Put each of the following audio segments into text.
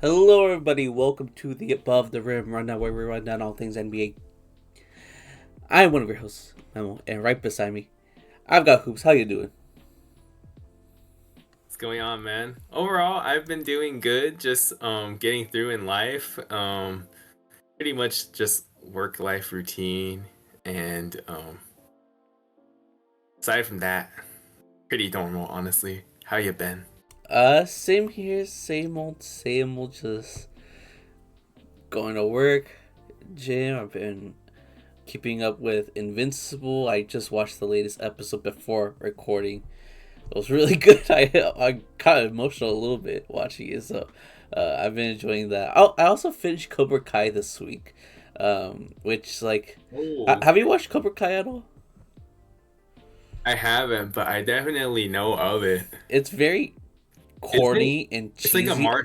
Hello, everybody. Welcome to the Above the Rim Rundown, where we run down all things NBA. I'm one of your hosts, Memo, and right beside me, I've got Hoops. How you doing? What's going on, man? Overall, I've been doing good, just getting through in life. Pretty much just work life routine and aside from that, pretty normal, honestly. How you been? Same here, same old. Just going to work, gym. I've been keeping up with Invincible. I just watched the latest episode before recording. It was really good. I got emotional a little bit watching it, so I've been enjoying that. I also finished Cobra Kai this week, which Oh, have you watched Cobra Kai at all? I haven't, but I definitely know of it. It's very It's like corny and it's like a cheesy.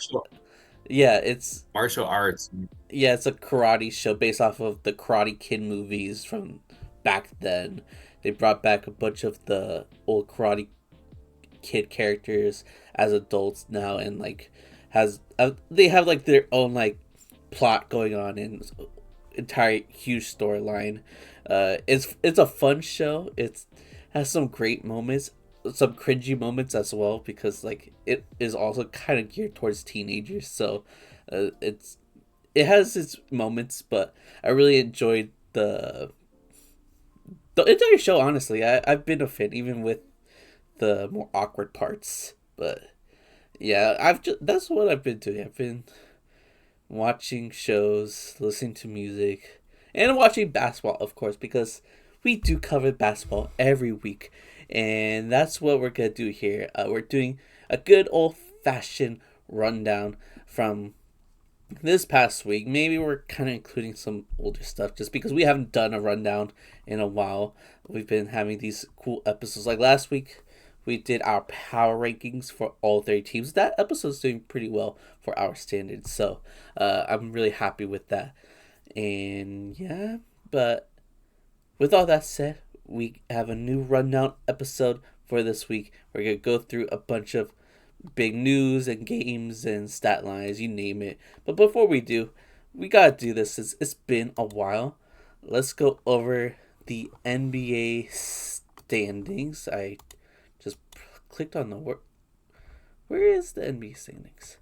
Yeah, it's martial arts. it's a karate show based off of the Karate Kid movies from back then. They brought back a bunch of the old Karate Kid characters as adults now, and has they have like their own plot going on and entire huge storyline. It's a fun show. It's has some great moments, some cringy moments as well, because it is also kind of geared towards teenagers. So it's it has its moments, but I really enjoyed the entire show. Honestly, I've been a fan even with the more awkward parts. But yeah, that's what I've been doing. I've been watching shows, listening to music, and watching basketball, of course, because we do cover basketball every week, and that's what we're gonna do here. We're doing a good old fashioned rundown from this past week. Maybe we're kind of including some older stuff just because we haven't done a rundown in a while. We've been having these cool episodes. Like last week, we did our power rankings for all 30 teams. That episode's doing pretty well for our standards. So I'm really happy with that. And yeah, but with all that said, we have a new rundown episode for this week. We're going to go through a bunch of big news and games and stat lines, you name it. But before we do, we gotta do this. It's been a while. Let's go over the NBA standings. I just clicked on the where is the NBA standings?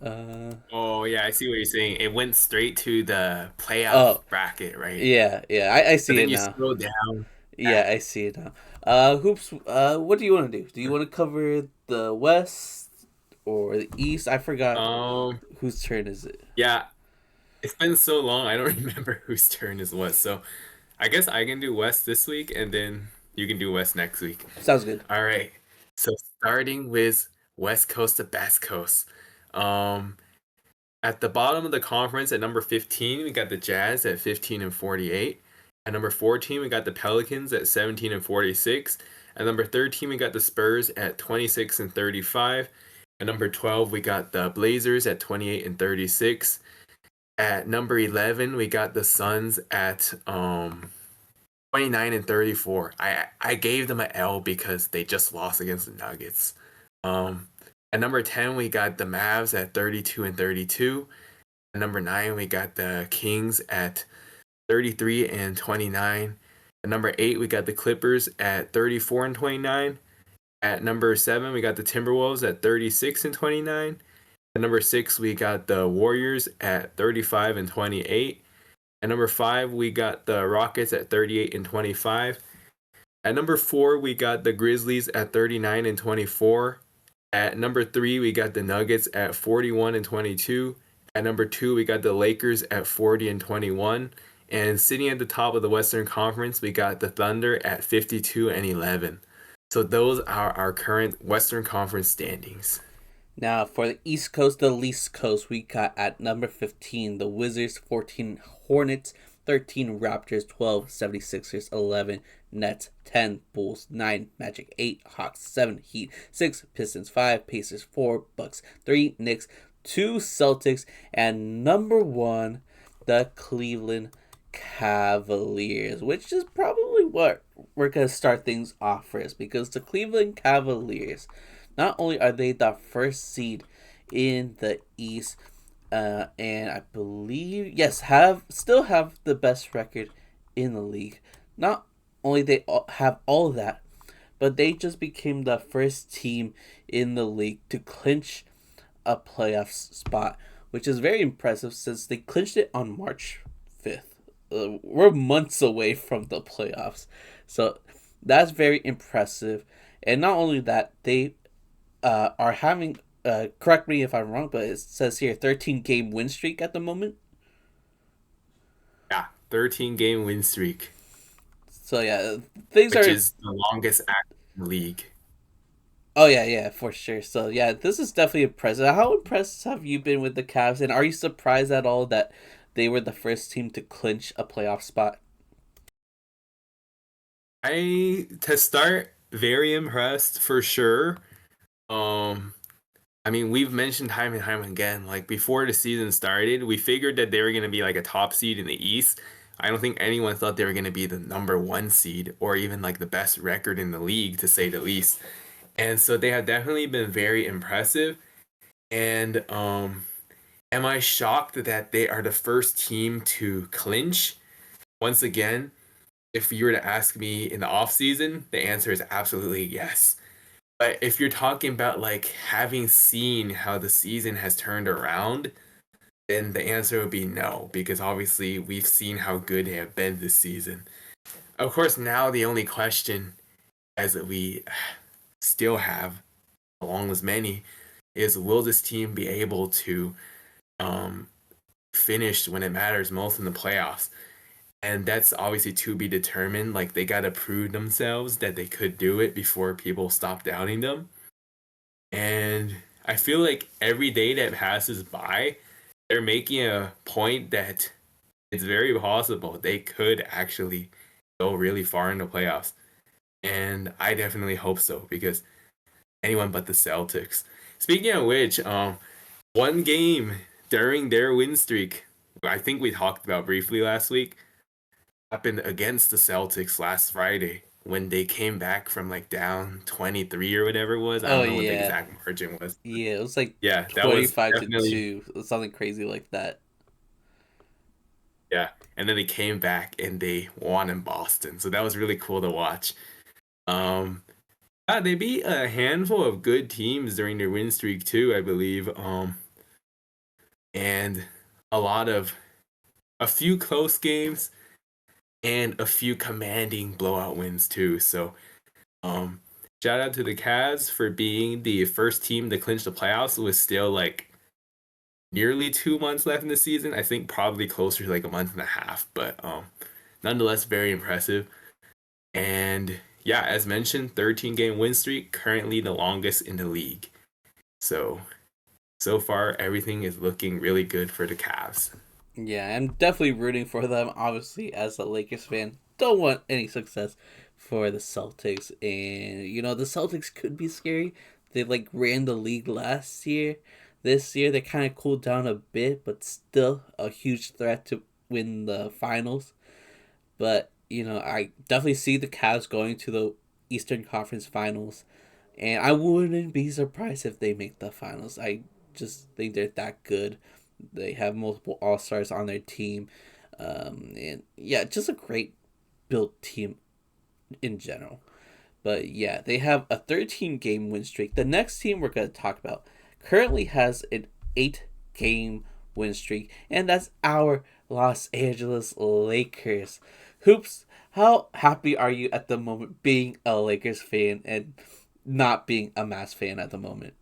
Uh Oh yeah, I see what you're saying. It went straight to the playoff oh bracket, right? yeah, I But see then it you now. scroll down. Yeah, I see it now. Hoops. What do you want to do? Do you want to cover the West or the East? I forgot Um, whose turn is it. yeah, it's been so long, I don't remember whose turn is what. So I guess I can do West this week, and then you can do West next week. Sounds good. All right. So starting with West Coast to Best Coast. Um, at the bottom of the conference at number 15, we got the Jazz at 15 and 48. At number 14, we got the Pelicans at 17 and 46. At number 13, we got the Spurs at 26 and 35. At number 12, we got the Blazers at 28 and 36. At number 11, we got the Suns at 29 and 34. I gave them an L because they just lost against the Nuggets. Um, at number 10, we got the Mavs at 32 and 32. At number 9, we got the Kings at 33 and 29. At number 8, we got the Clippers at 34 and 29. At number 7, we got the Timberwolves at 36 and 29. At number 6, we got the Warriors at 35 and 28. At number 5, we got the Rockets at 38 and 25. At number 4, we got the Grizzlies at 39 and 24. At number 3, we got the Nuggets at 41 and 22. At number 2, we got the Lakers at 40 and 21. And sitting at the top of the Western Conference, we got the Thunder at 52 and 11. So those are our current Western Conference standings. Now, for the East Coast, the least coast, we got at number 15, the Wizards, 14, Hornets, 13, Raptors, 12, 76ers, 11, Nets, 10, Bulls, 9, Magic, 8, Hawks, 7, Heat, 6, Pistons, 5, Pacers, 4, Bucks, 3, Knicks, 2, Celtics, and number 1, the Cleveland Cavaliers, which is probably what we're going to start things off first, because the Cleveland Cavaliers, not only are they the first seed in the East, and I believe yes, have still have the best record in the league. Not only they have all of that, but they just became the first team in the league to clinch a playoff spot, which is very impressive since they clinched it on March 5th. We're months away from the playoffs, so that's very impressive. And not only that, they are having. Correct me if I'm wrong, but it says here 13-game win streak at the moment. Yeah, 13-game win streak, So yeah, things which are. is the longest act in the league. Oh yeah, yeah, for sure. So yeah, this is definitely impressive. How impressed have you been with the Cavs, and are you surprised at all that they were the first team to clinch a playoff spot? To start, very impressed for sure. Um, I mean, we've mentioned time and time again, like before the season started, we figured that they were going to be like a top seed in the East. I don't think anyone thought they were going to be the number one seed or even like the best record in the league, to say the least. And so they have definitely been very impressive. And am I shocked that they are the first team to clinch? Once again, if you were to ask me in the off season, the answer is absolutely yes. But if you're talking about like having seen how the season has turned around, then the answer would be no, because obviously we've seen how good they have been this season. Of course, now the only question, as we still have, along with many, is will this team be able to um, finish when it matters most in the playoffs? And that's obviously to be determined. Like they got to prove themselves that they could do it before people stop doubting them. And I feel like every day that passes by, they're making a point that it's very possible they could actually go really far in the playoffs. And I definitely hope so because anyone but the Celtics. Speaking of which, one game during their win streak, I think we talked about briefly last week, happened against the Celtics last Friday when they came back from like down 23 or whatever it was. I Oh don't know what the yeah, exact margin was. yeah. It was like Yeah, that was 25 to definitely, 2, something crazy like that. yeah. And then they came back and they won in Boston. So that was really cool to watch. Um they beat a handful of good teams during their win streak too, I believe. And a lot of a few close games and a few commanding blowout wins too. So Um, shout out to the Cavs for being the first team to clinch the playoffs with still like nearly 2 months left in the season. I think probably closer to like a month and a half, but nonetheless very impressive. And yeah, as mentioned, 13-game win streak, currently the longest in the league. So far everything is looking really good for the Cavs. Yeah, I'm definitely rooting for them. Obviously, as a Lakers fan, don't want any success for the Celtics. And the Celtics could be scary. They like ran the league last year. This year they kind of cooled down a bit, but still a huge threat to win the finals. But I definitely see the Cavs going to the Eastern Conference Finals, and I wouldn't be surprised if they make the finals. I just think they're that good. They have multiple All Stars on their team, and yeah, just a great built team in general. But yeah, they have a 13-game win streak. The next team we're going to talk about currently has an 8-game win streak, and that's our Los Angeles Lakers. Hoops, how happy are you at the moment being a Lakers fan and not being a Mavs fan at the moment?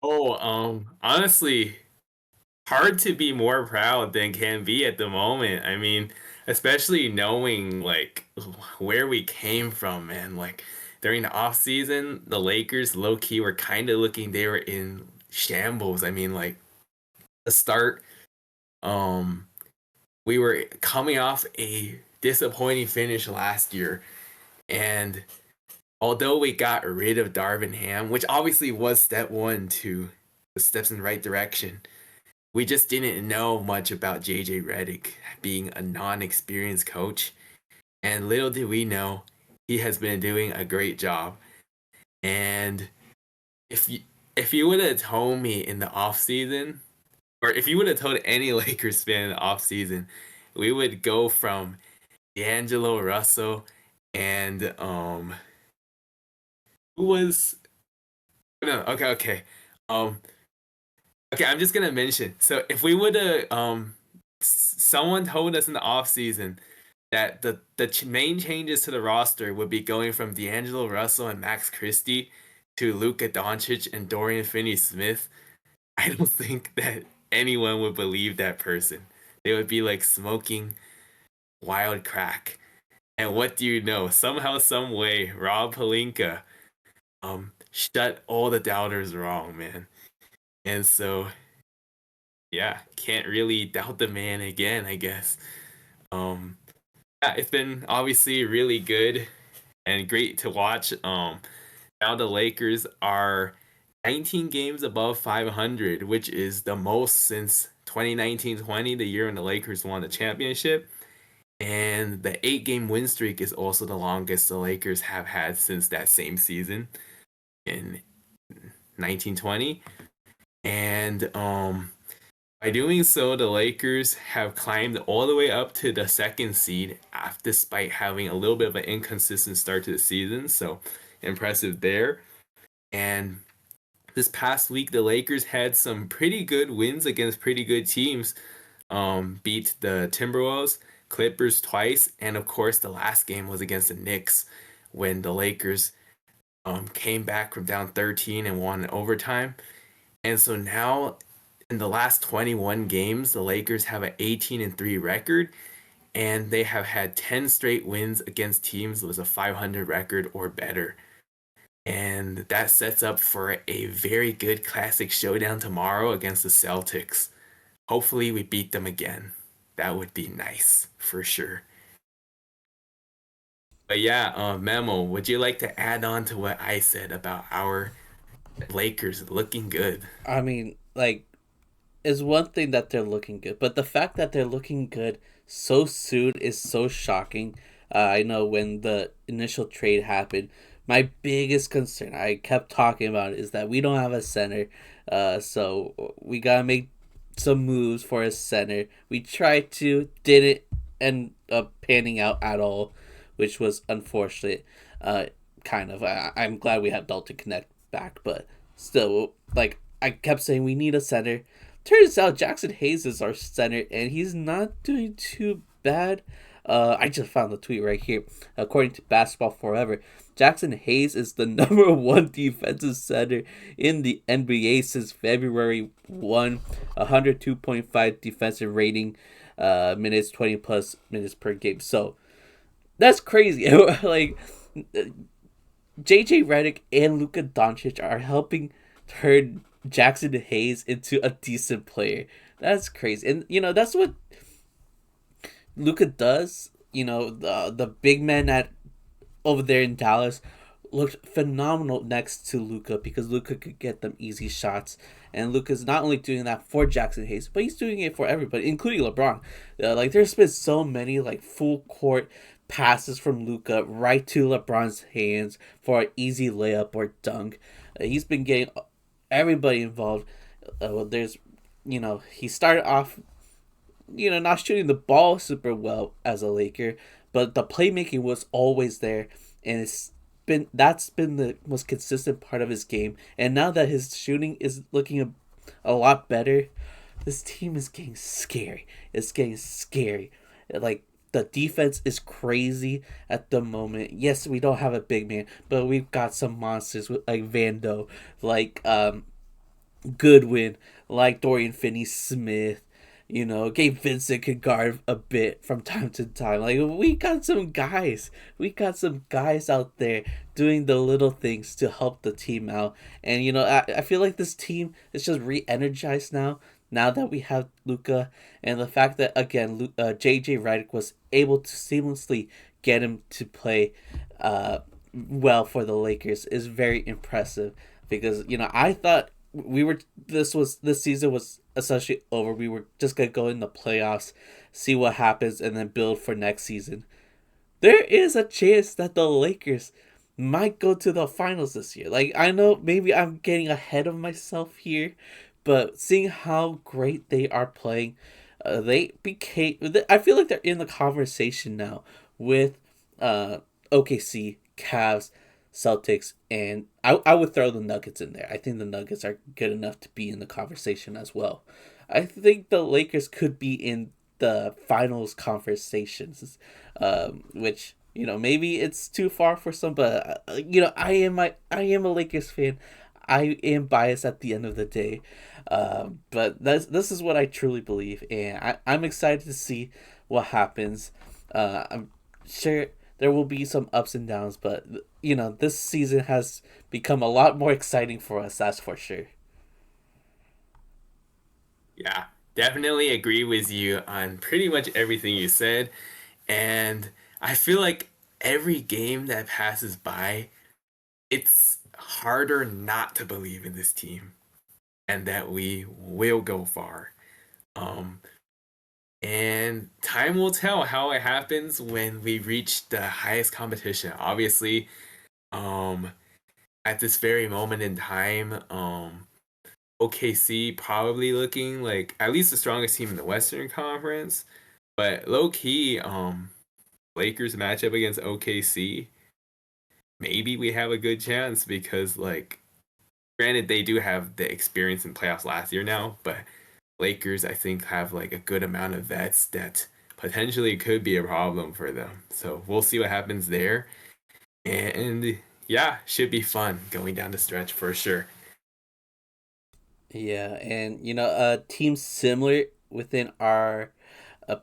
Oh, honestly, hard to be more proud than can be at the moment. I mean, especially knowing like where we came from, man. Like during the off season, the Lakers low key were kind of looking they were in shambles. I mean, like the start, um, we were coming off a disappointing finish last year, and although we got rid of Darvin Ham, which obviously was step one to the steps in the right direction, we just didn't know much about JJ Redick being a non-experienced coach, and little did we know he has been doing a great job. And if you if you would have told me in the off season, or if you would have told any Lakers fan in the off season, we would go from D'Angelo Russell and who was no, okay. Um okay, I'm just gonna mention. So if we would have someone told us in the off season that the main changes to the roster would be going from D'Angelo Russell and Max Christie to Luka Doncic and Dorian Finney-Smith, I don't think that anyone would believe that person. They would be like smoking wild crack. And what do you know? Somehow, some way, Rob Pelinka shut all the doubters wrong, man. And so, yeah, can't really doubt the man again, I guess. Um, yeah, it's been obviously really good and great to watch. Now the Lakers are 19 games above 500, which is the most since 2019-20, the year when the Lakers won the championship. And the 8-game win streak is also the longest the Lakers have had since that same season in 1920. And by doing so, the Lakers have climbed all the way up to the second seed, despite having a little bit of an inconsistent start to the season. So impressive there. And this past week, the Lakers had some pretty good wins against pretty good teams. Beat the Timberwolves, Clippers twice, and of course, the last game was against the Knicks when the Lakers came back from down 13 and won in overtime. And so now, in the last 21 games, the Lakers have an 18-3 record, and they have had 10 straight wins against teams with a 500 record or better. And that sets up for a very good classic showdown tomorrow against the Celtics. Hopefully, we beat them again. That would be nice for sure. But yeah, Memo, would you like to add on to what I said about our Lakers looking good? I mean, like, is one thing that they're looking good, but the fact that they're looking good so soon is so shocking. I know when the initial trade happened, my biggest concern I kept talking about is that we don't have a center, so we gotta make some moves for a center. We tried to, didn't end up panning out at all, which was unfortunate. Uh, kind of. I'm glad we had Dalton Connect back, but still, like I kept saying, we need a center. Turns out Jackson Hayes is our center, and he's not doing too bad. I just found the tweet right here. According to Basketball Forever, Jackson Hayes is the number one defensive center in the NBA since February 1. 102.5 defensive rating, minutes, 20 plus minutes per game. So that's crazy. Like, JJ Redick and Luka Doncic are helping turn Jackson Hayes into a decent player. That's crazy. And that's what Luka does. The big man at over there in Dallas looked phenomenal next to Luka because Luka could get them easy shots. And Luka's not only doing that for Jackson Hayes, but he's doing it for everybody, including LeBron. Like, there's been so many like full court passes from Luka right to LeBron's hands for an easy layup or dunk. He's been getting everybody involved. There's, he started off, not shooting the ball super well as a Laker, but the playmaking was always there, and that's been the most consistent part of his game. And now that his shooting is looking a lot better, this team is getting scary. It's getting scary. Like, the defense is crazy at the moment. Yes, we don't have a big man, but we've got some monsters like Vando, like Goodwin, like Dorian Finney-Smith. Gabe Vincent could guard a bit from time to time. Like, we got some guys. We got some guys out there doing the little things to help the team out. And, I feel like this team is just re-energized now. Now that we have Luka, and the fact that, again, JJ Redick was able to seamlessly get him to play well for the Lakers is very impressive. Because, I thought this season was essentially over. We were just gonna go in the playoffs, see what happens, and then build for next season. There is a chance that the Lakers might go to the finals this year. Like, I know maybe I'm getting ahead of myself here, but seeing how great they are playing, they became. I feel like they're in the conversation now with uh, OKC, Cavs, Celtics, and I would throw the Nuggets in there. I think the Nuggets are good enough to be in the conversation as well. I think the Lakers could be in the finals conversations, which maybe it's too far for some, but I am a Lakers fan. I am biased at the end of the day, but this is what I truly believe, and I'm excited to see what happens. I'm sure there will be some ups and downs, but this season has become a lot more exciting for us. That's for sure. Yeah, definitely agree with you on pretty much everything you said. And I feel like every game that passes by, it's harder not to believe in this team and that we will go far. Um, and time will tell how it happens when we reach the highest competition. Obviously, um, at this very moment in time, OKC probably looking like at least the strongest team in the Western Conference. But low key, Lakers matchup against OKC, maybe we have a good chance because like granted they do have the experience in playoffs last year now, but Lakers I think have like a good amount of vets that potentially could be a problem for them. So we'll see what happens there. And yeah, should be fun going down the stretch for sure. Yeah, and a team similar within our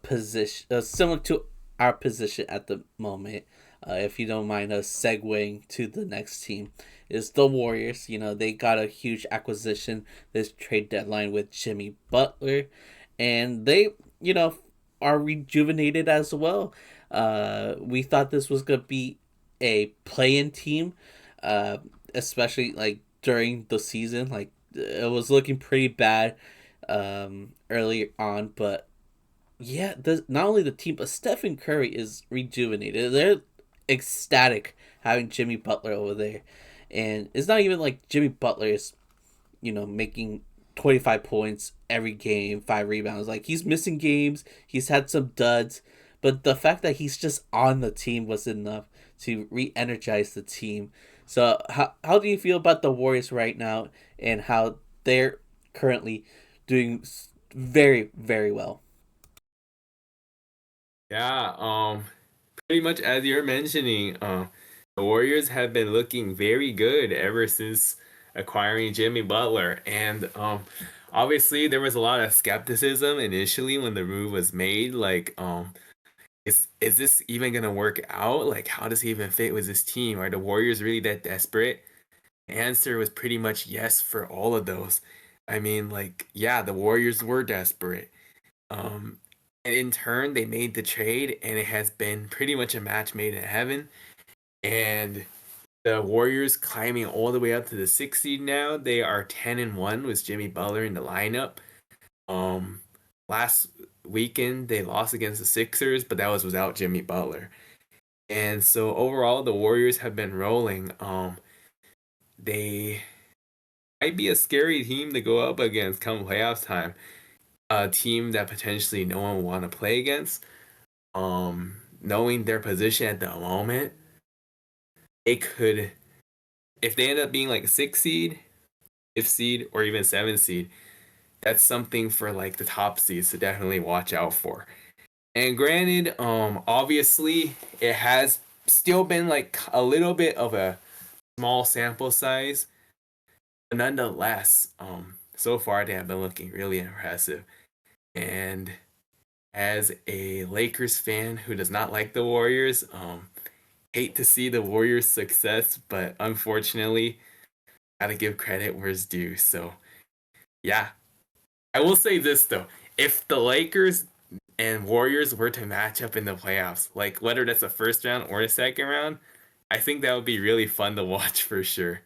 position, similar to our position at the moment. If you don't mind us segueing to the next team, is the Warriors. They got a huge acquisition this trade deadline with Jimmy Butler, and they are rejuvenated as well. We thought this was gonna be a play-in team, uh, especially like during the season. Like it was looking pretty bad early on, but yeah, not only the team, but Stephen Curry is rejuvenated. They're ecstatic having Jimmy Butler over there. And it's not even like Jimmy Butler is, making 25 points every game, 5 rebounds. Like he's missing games, he's had some duds, but the fact that he's just on the team was enough to re energize the team. So, how do you feel about the Warriors right now and how they're currently doing very, very well? Yeah, pretty much as you're mentioning, the Warriors have been looking very good ever since acquiring Jimmy Butler, and obviously there was a lot of skepticism initially when the move was made. Like, is this even gonna work out? Like, how does he even fit with this team? Are the Warriors really that desperate? The answer was pretty much yes for all of those. I mean, like, yeah, the Warriors were desperate. Um, and in turn, they made the trade, and it has been pretty much a match made in heaven. And the Warriors climbing all the way up to the sixth seed now. They are 10-1 with Jimmy Butler in the lineup. Um, last weekend they lost against the Sixers, but that was without Jimmy Butler. And so overall, the Warriors have been rolling. They might be a scary team to go up against come playoffs time. A team that potentially no one will want to play against. Knowing their position at the moment, it could if they end up being like a six seed, fifth seed, or even seventh seed, that's something for like the top seeds to definitely watch out for. And granted, obviously it has still been like a little bit of a small sample size, but nonetheless, so far they have been looking really impressive. And as a Lakers fan who does not like the Warriors, hate to see the Warriors' success, but unfortunately, gotta give credit where it's due. So yeah, I will say this though: if the Lakers and Warriors were to match up in the playoffs, like whether that's the first round or the second round, I think that would be really fun to watch for sure.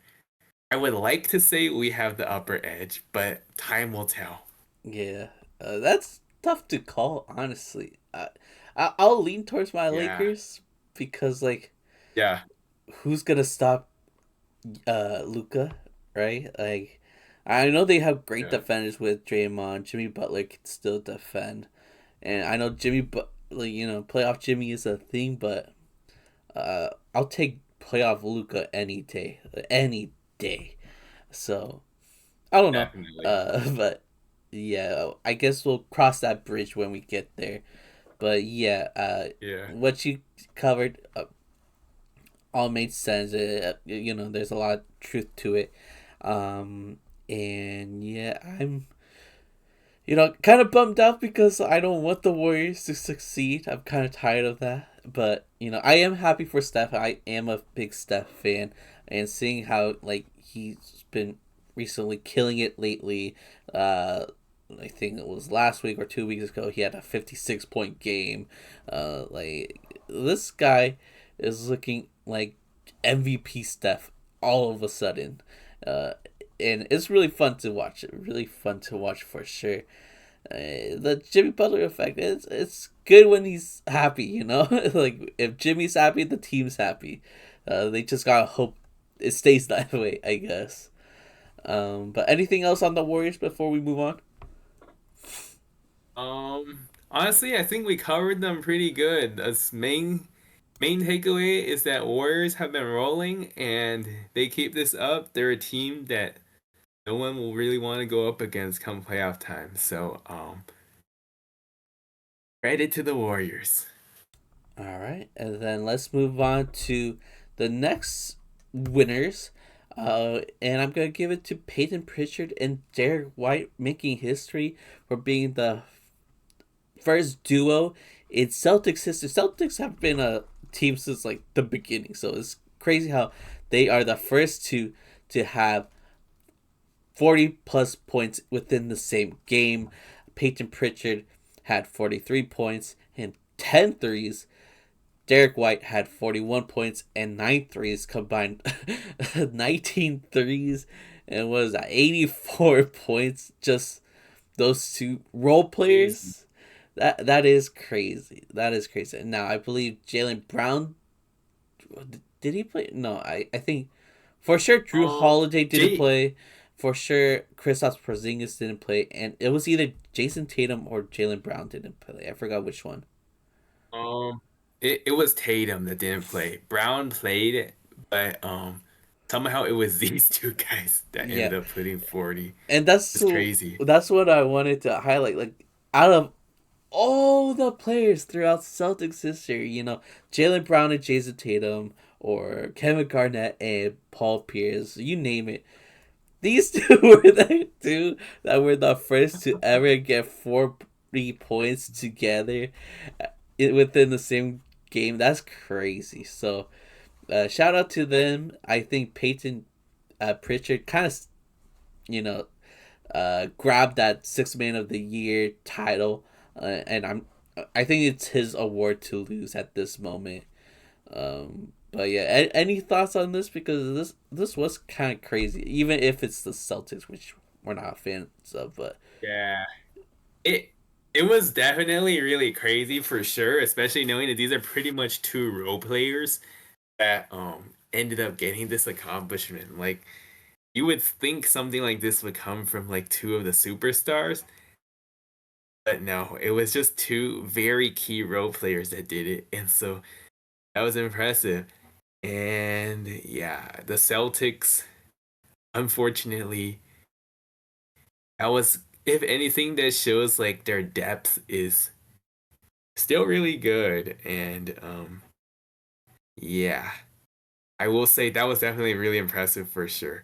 I would like to say we have the upper edge, but time will tell. Yeah, that's tough to call, honestly. I'll lean towards my Yeah, Lakers because, like, yeah, who's gonna stop Luka, right? Like, I know they have great Yeah. defenders with Draymond. Jimmy Butler can still defend, and I know playoff Jimmy is a thing, but I'll take playoff Luka any day. So I don't know, Definitely. but yeah, I guess we'll cross that bridge when we get there. But yeah, Yeah. what you covered all made sense. There's a lot of truth to it. And yeah, I'm kind of bummed out because I don't want the Warriors to succeed. I'm kind of tired of that. But I am happy for Steph. I am a big Steph fan, and seeing how like he's been recently killing it lately. I think it was last week or 2 weeks ago. He had a 56-point game. Like this guy is looking like MVP Steph all of a sudden. Uh, and it's really fun to watch. Really fun to watch for sure. The Jimmy Butler effect. It's good when he's happy. Like if Jimmy's happy, the team's happy. They just gotta hope it stays that way, I guess. But anything else on the Warriors before we move on? Honestly, I think we covered them pretty good. The main takeaway is that Warriors have been rolling, and they keep this up. They're a team that no one will really want to go up against come playoff time. So, credit to the Warriors. All right, and then let's move on to the next winners. And I'm gonna give it to Payton Pritchard and Derrick White making history for being the first duo in Celtics history. Celtics have been a team since like the beginning, so it's crazy how they are the first to have 40 plus points within the same game. Peyton Pritchard had 43 points and 10 threes. Derrick White had 41 points and 9 threes combined. 19 threes and what is that, 84 points. Just those two role Crazy. players. That is crazy. That is crazy. Now I believe Jalen Brown, did he play? No, I think for sure Drew Holiday didn't Jay, play. For sure Kristaps Porzingis didn't play, and it was either Jason Tatum or Jalen Brown didn't play. I forgot which one. um, it was Tatum that didn't play. Brown played, but somehow it was these two guys that Yeah, ended up putting 40. and It's crazy. that's what I wanted to highlight. Like out of all the players throughout Celtics history, Jalen Brown and Jason Tatum, or Kevin Garnett and Paul Pierce, you name it. These two were the two that were the first to ever get 40 points together within the same game. That's crazy. So, shout out to them. I think Peyton Pritchard kind of, you know, grabbed that Sixth Man of the Year title, and I think it's his award to lose at this moment. But yeah, any thoughts on this? Because this was kind of crazy, even if it's the Celtics, which we're not fans of. But Yeah. It it was definitely really crazy for sure, especially knowing that these are pretty much two role players that ended up getting this accomplishment. Like you would think something like this would come from like two of the superstars, but no, it was just two very key role players that did it. And so that was impressive. And yeah, the Celtics, unfortunately, that was, if anything, that shows like their depth is still really good. And yeah, I will say that was definitely really impressive for sure.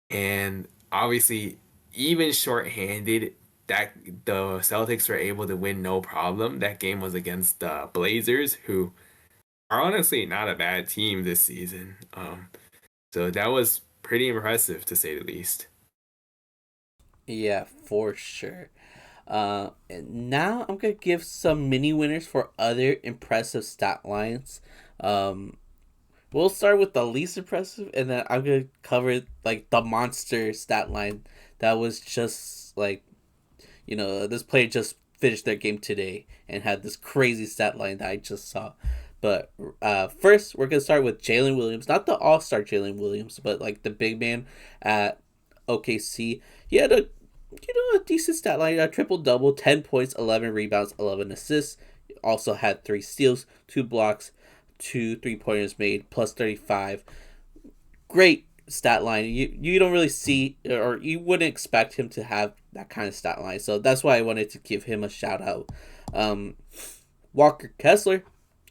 And obviously, even shorthanded, that the Celtics were able to win no problem. That game was against the Blazers, who are honestly not a bad team this season. So that was pretty impressive to say the least. yeah, for sure. And now I'm gonna give some mini winners for other impressive stat lines. Um, we'll start with the least impressive, and then I'm gonna cover like the monster stat line that was just like this player just finished their game today and had this crazy stat line that I just saw. But first, we're gonna start with Jalen Williams, not the All Star Jalen Williams, but like the big man at OKC. He had a decent stat line, a triple double, 10 points, 11 rebounds, 11 assists. Also had 3 steals, 2 blocks, 2 3-pointers made, plus 35. Great stat line. You don't really see, or you wouldn't expect him to have that kind of stat line. So that's why I wanted to give him a shout out. Um, Walker Kessler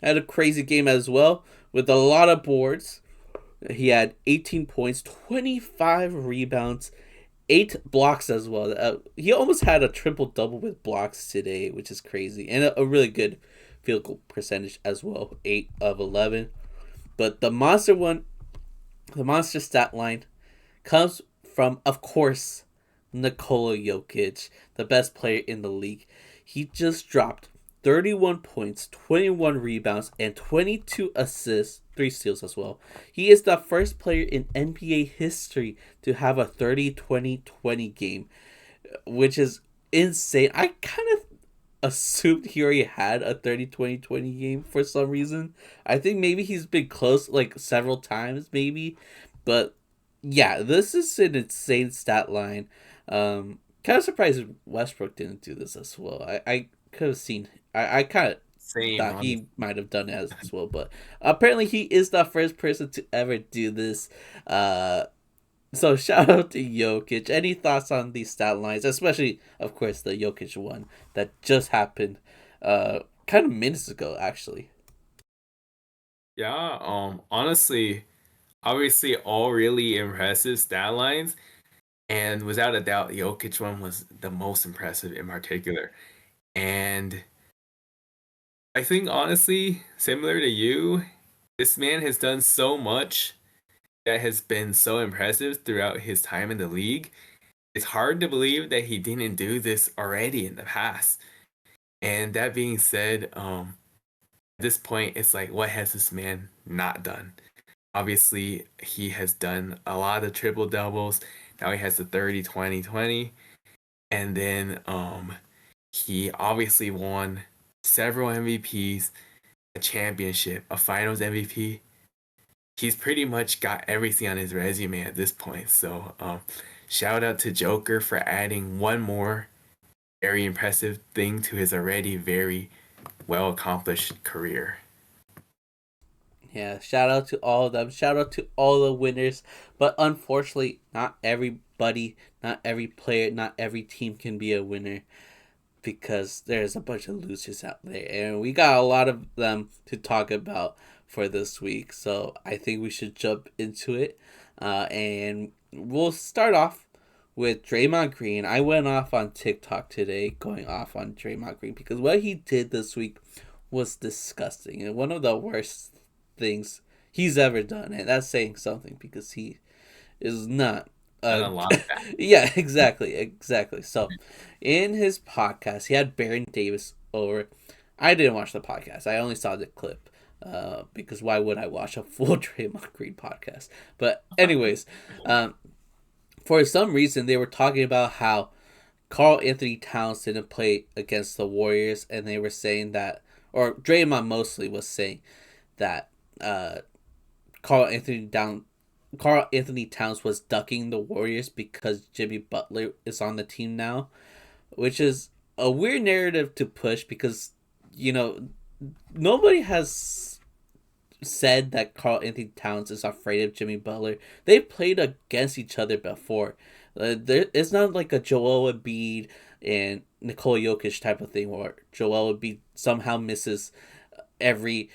had a crazy game as well with a lot of boards. He had 18 points, 25 rebounds, 8 blocks as well. He almost had a triple double with blocks today, which is crazy, and a really good field goal percentage as well, 8 of 11. But the monster stat line comes from, of course, Nikola Jokic, the best player in the league. He just dropped 31 points, 21 rebounds, and 22 assists, 3 steals as well. He is the first player in NBA history to have a 30-20-20 game, which is insane. I kind of assumed he already had a 30-20-20 game for some reason. I think maybe he's been close like several times, maybe. But yeah, this is an insane stat line. Kind of surprised Westbrook didn't do this as well. I could have seen. I kind of Same, thought honestly. he might have done it as well, but apparently he is the first person to ever do this. So shout out to Jokic. Any thoughts on these stat lines, especially of course the Jokic one that just happened, kind of minutes ago actually. Yeah, honestly, obviously all really impressive stat lines, and without a doubt, the Jokic one was the most impressive in particular. And I think honestly, similar to you, this man has done so much that has been so impressive throughout his time in the league. It's hard to believe that he didn't do this already in the past. And that being said, at this point, it's like, what has this man not done? Obviously, he has done a lot of triple doubles. Now he has the 30-20-20. And then he obviously won several MVPs, a championship, a finals MVP. He's pretty much got everything on his resume at this point. So shout out to Joker for adding one more very impressive thing to his already very well accomplished career. Yeah, shout out to all of them. Shout out to all the winners. But unfortunately, not everybody, not every player, not every team can be a winner because there's a bunch of losers out there. And we got a lot of them to talk about for this week. So I think we should jump into it. And we'll start off with Draymond Green. I went off on TikTok today going off on Draymond Green because what he did this week was disgusting and one of the worst things he's ever done, and that's saying something because he is not. Done Uh, a lot of that. yeah, exactly. So, in his podcast, he had Baron Davis over. I didn't watch the podcast. I only saw the clip. Because why would I watch a full Draymond Green podcast? But anyways, um, for some reason they were talking about how Karl Anthony Towns didn't play against the Warriors, and they were saying that, or Draymond mostly was saying that uh, Karl Anthony Down Karl Anthony Towns was ducking the Warriors because Jimmy Butler is on the team now, which is a weird narrative to push because you know nobody has said that Karl Anthony Towns is afraid of Jimmy Butler. They played against each other before. It's not like a Joel Embiid and Nikola Jokic type of thing where Joel Embiid somehow misses every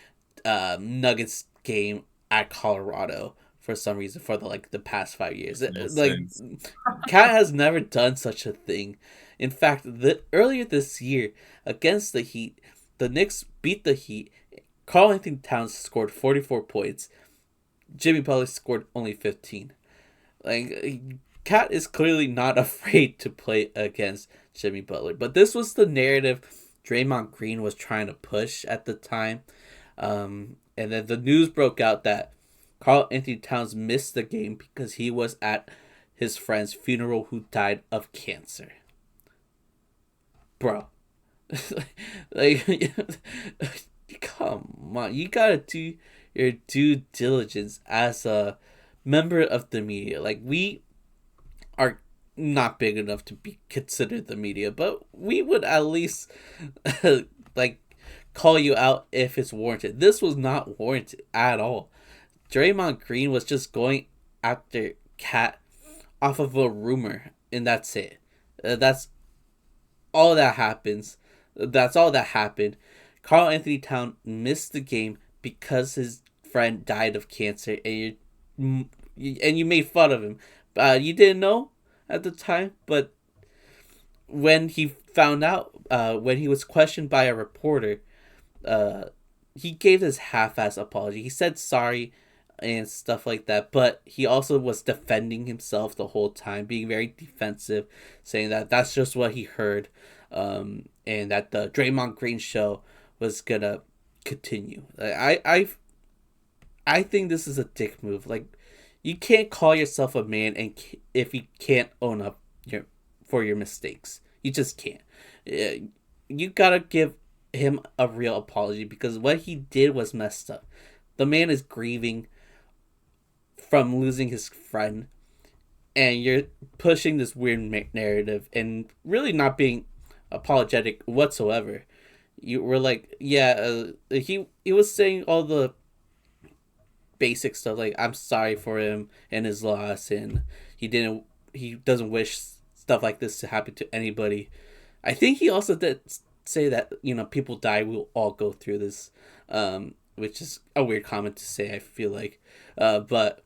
Nuggets game at Colorado for some reason for the past 5 years. No Like sense. Cat has never done such a thing. In fact, earlier this year against the Heat, the Knicks beat the Heat. Karl Anthony Towns scored 44 points. Jimmy Butler scored only 15. Like Cat is clearly not afraid to play against Jimmy Butler. But this was the narrative Draymond Green was trying to push at the time. And then the news broke out that Karl Anthony Towns missed the game because he was at his friend's funeral who died of cancer. Bro. like come on, you gotta do your due diligence as a member of the media. Like, we are not big enough to be considered the media, but we would at least like call you out if it's warranted. This was not warranted at all. Draymond Green was just going after Cat off of a rumor, and that's it. That's all that happens. That's all that happened. Karl Anthony Towns missed the game because his friend died of cancer, and you made fun of him. You didn't know at the time, but when he found out, when he was questioned by a reporter, uh, he gave this half-ass apology. He said sorry and stuff like that, but he also was defending himself the whole time, being very defensive, saying that that's just what he heard, and that the Draymond Green show was gonna continue. I think this is a dick move. Like, you can't call yourself a man and if you can't own up for your mistakes. You just can't. You gotta give him a real apology, because what he did was messed up. The man is grieving from losing his friend, and you're pushing this weird narrative and really not being apologetic whatsoever. You were like, yeah, he was saying all the basic stuff, like, I'm sorry for him and his loss, and he doesn't wish stuff like this to happen to anybody. I think he also did say that, people die, we'll all go through this, which is a weird comment to say, I feel like, but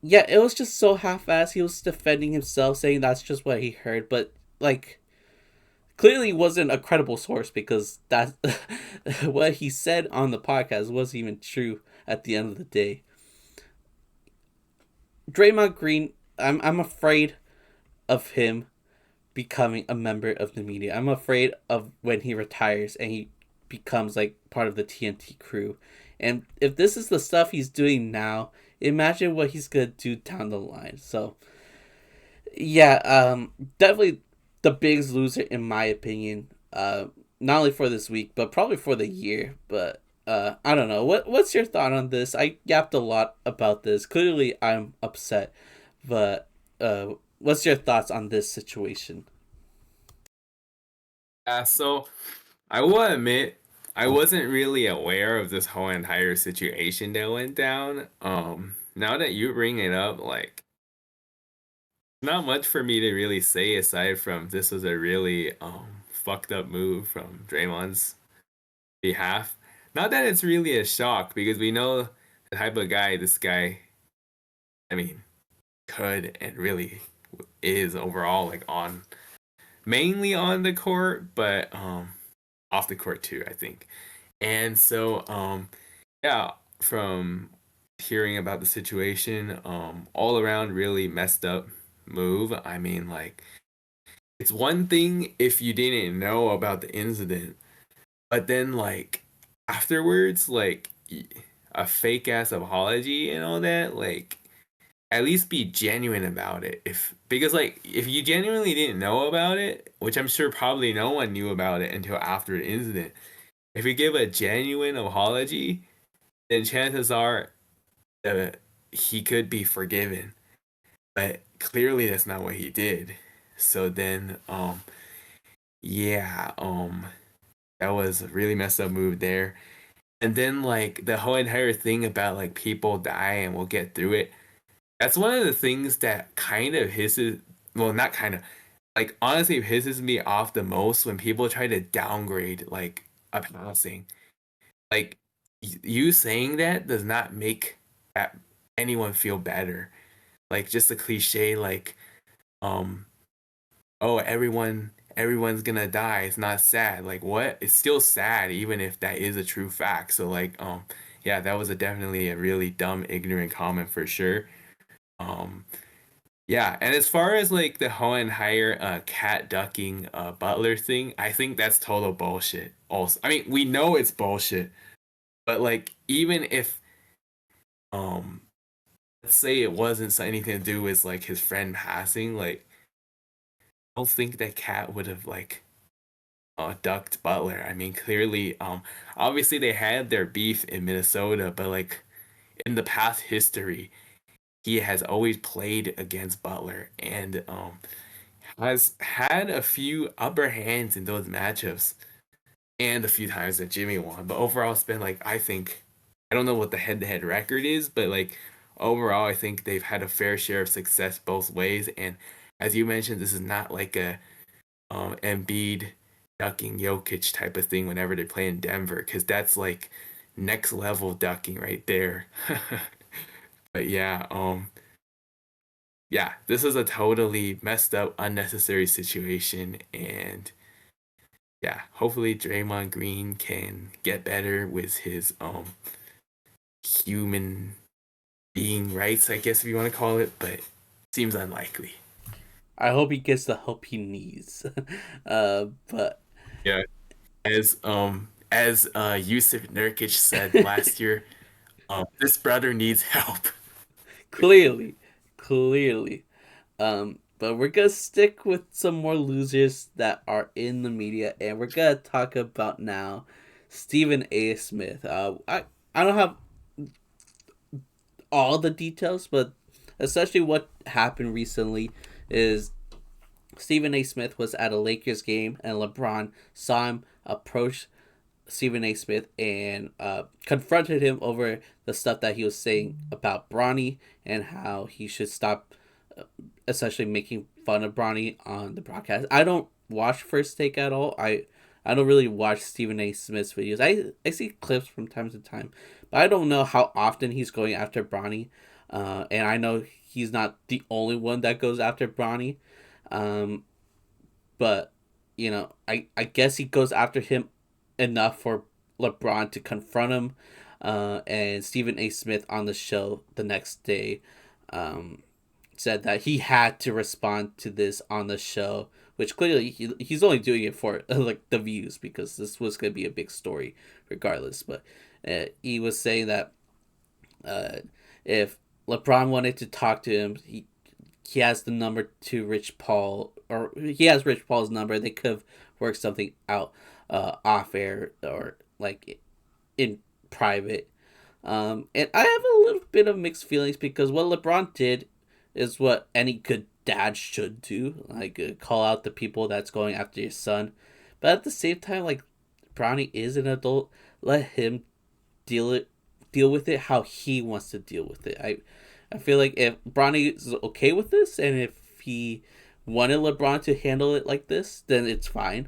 yeah, it was just so half-assed. He was defending himself, saying that's just what he heard, but like, clearly wasn't a credible source, because that what he said on the podcast wasn't even true at the end of the day. Draymond Green, I'm afraid of him becoming a member of the media. I'm afraid of when he retires and he becomes like part of the TNT crew. And if this is the stuff he's doing now, imagine what he's gonna do down the line. So yeah, definitely the biggest loser in my opinion. Not only for this week, but probably for the year. But I don't know. What's your thought on this? I yapped a lot about this. Clearly, I'm upset. But what's your thoughts on this situation? So I will admit I wasn't really aware of this whole entire situation that went down. Now that you bring it up, like, not much for me to really say aside from this was a really fucked up move from Draymond's behalf. Not that it's really a shock because we know the type of guy this guy, I mean, could and really is overall, like, on mainly on the court, but off the court too, I think. And so yeah, from hearing about the situation, all around really messed up move. I mean, like, it's one thing if you didn't know about the incident, but then, like, afterwards, like, a fake ass apology and all that, like, at least be genuine about it. If Because, like, if you genuinely didn't know about it, which I'm sure probably no one knew about it until after the incident, if you give a genuine apology, then chances are he could be forgiven. But clearly that's not what he did. So then yeah, that was a really messed up move there. And then, like, the whole entire thing about, like, people die and we'll get through it. That's one of the things that kind of hisses, well, not kind of, like, honestly pisses me off the most when people try to downgrade, like, a passing. Like, you saying that does not make that anyone feel better. Like, just a cliche, like, um, oh, everyone's gonna die. It's not sad. Like, what? It's still sad, even if that is a true fact. So, like, yeah, that was definitely a really dumb, ignorant comment for sure. Um, yeah, and as far as, like, the whole entire cat ducking Butler thing, I think that's total bullshit. Also, I mean, we know it's bullshit, but, like, even if um let's say it wasn't anything to do with, like, his friend passing, like, I don't think that cat would have, like, ducked Butler. I mean, clearly, obviously they had their beef in Minnesota, but like in the past history, he has always played against Butler and has had a few upper hands in those matchups and a few times that Jimmy won. But overall, it's been like, I think, I don't know what the head-to-head record is, but like overall, I think they've had a fair share of success both ways. And as you mentioned, this is not like a Embiid ducking Jokic type of thing whenever they play in Denver, because that's like next level ducking right there. But yeah, this is a totally messed up, unnecessary situation, and yeah, hopefully Draymond Green can get better with his human being rights, I guess if you want to call it, but seems unlikely. I hope he gets the help he needs. But Yeah, as Yusuf Nurkic said last year, this brother needs help. clearly, clearly. But we're gonna stick with some more losers that are in the media, and we're gonna talk about now Stephen A. Smith. I don't have all the details, but essentially what happened recently is Stephen A. Smith was at a Lakers game, and LeBron saw him approach Stephen A. Smith and confronted him over the stuff that he was saying about Bronny and how he should stop essentially making fun of Bronny on the broadcast. I don't watch First Take at all. I don't really watch Stephen A. Smith's videos. I see clips from time to time, but I don't know how often he's going after Bronny. And I know he's not the only one that goes after Bronny. Um, but I guess he goes after him enough for LeBron to confront him. And Stephen A. Smith on the show the next day um, said that he had to respond to this on the show, which clearly he's only doing it for like the views because this was going to be a big story regardless. But he was saying that uh, if LeBron wanted to talk to him, he has the number to Rich Paul, or he has Rich Paul's number. They could have worked something out off air or like in private. And I have a little bit of mixed feelings because what LeBron did is what any good dad should do, like call out the people that's going after your son. But at the same time, like Bronny is an adult, let him deal it deal with it how he wants to deal with it. I feel like if Bronny is okay with this and if he wanted LeBron to handle it like this, then it's fine.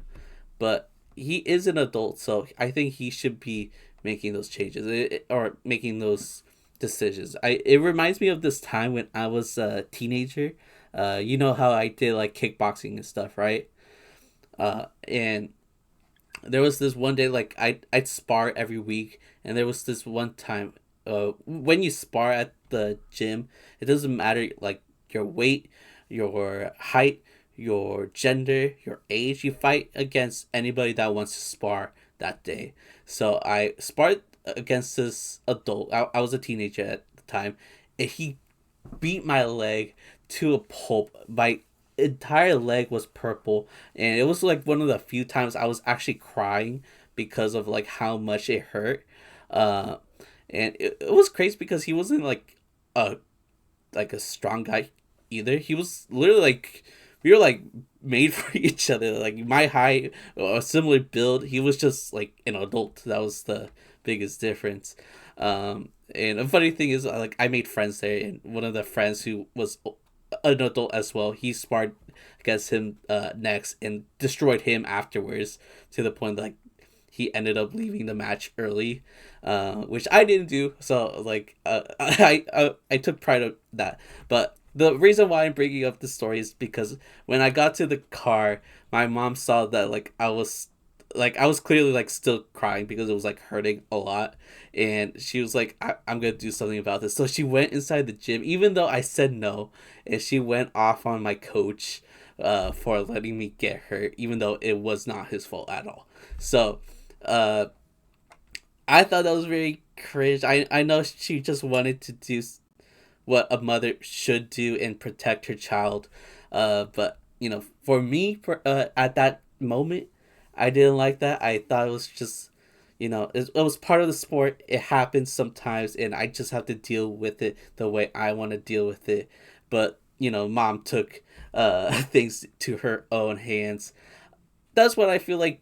But he is an adult, so I think he should be making those changes or making those decisions. It reminds me of this time when I was a teenager. You know how I did like kickboxing and stuff, right? And there was this one day like I'd spar every week, and there was this one time when you spar at the gym, it doesn't matter like your weight, your height, your gender, your age. You fight against anybody that wants to spar that day. So I sparred against this adult. I was a teenager at the time, and he beat my leg to a pulp. My entire leg was purple, and it was like one of the few times I was actually crying because of like how much it hurt. Uh, and it was crazy because he wasn't a like a strong guy either. He was literally like we were like made for each other. Like my height, a similar build. He was just like an adult. That was the biggest difference. And a funny thing is, like I made friends there, and one of the friends who was an adult as well, he sparred against him next and destroyed him afterwards to the point like he ended up leaving the match early, which I didn't do. So like I took pride of that. But the reason why I'm bringing up this story is because when I got to the car, my mom saw that I was clearly like still crying because it was like hurting a lot, and she was like, I'm gonna do something about this. So she went inside the gym, even though I said no, and she went off on my coach for letting me get hurt, even though it was not his fault at all. So uh, I thought that was very cringe. I know she just wanted to do what a mother should do and protect her child. But for me, at that moment, I didn't like that. I thought it was just, it was part of the sport. It happens sometimes, and I just have to deal with it the way I want to deal with it. But mom took things to her own hands. That's what I feel like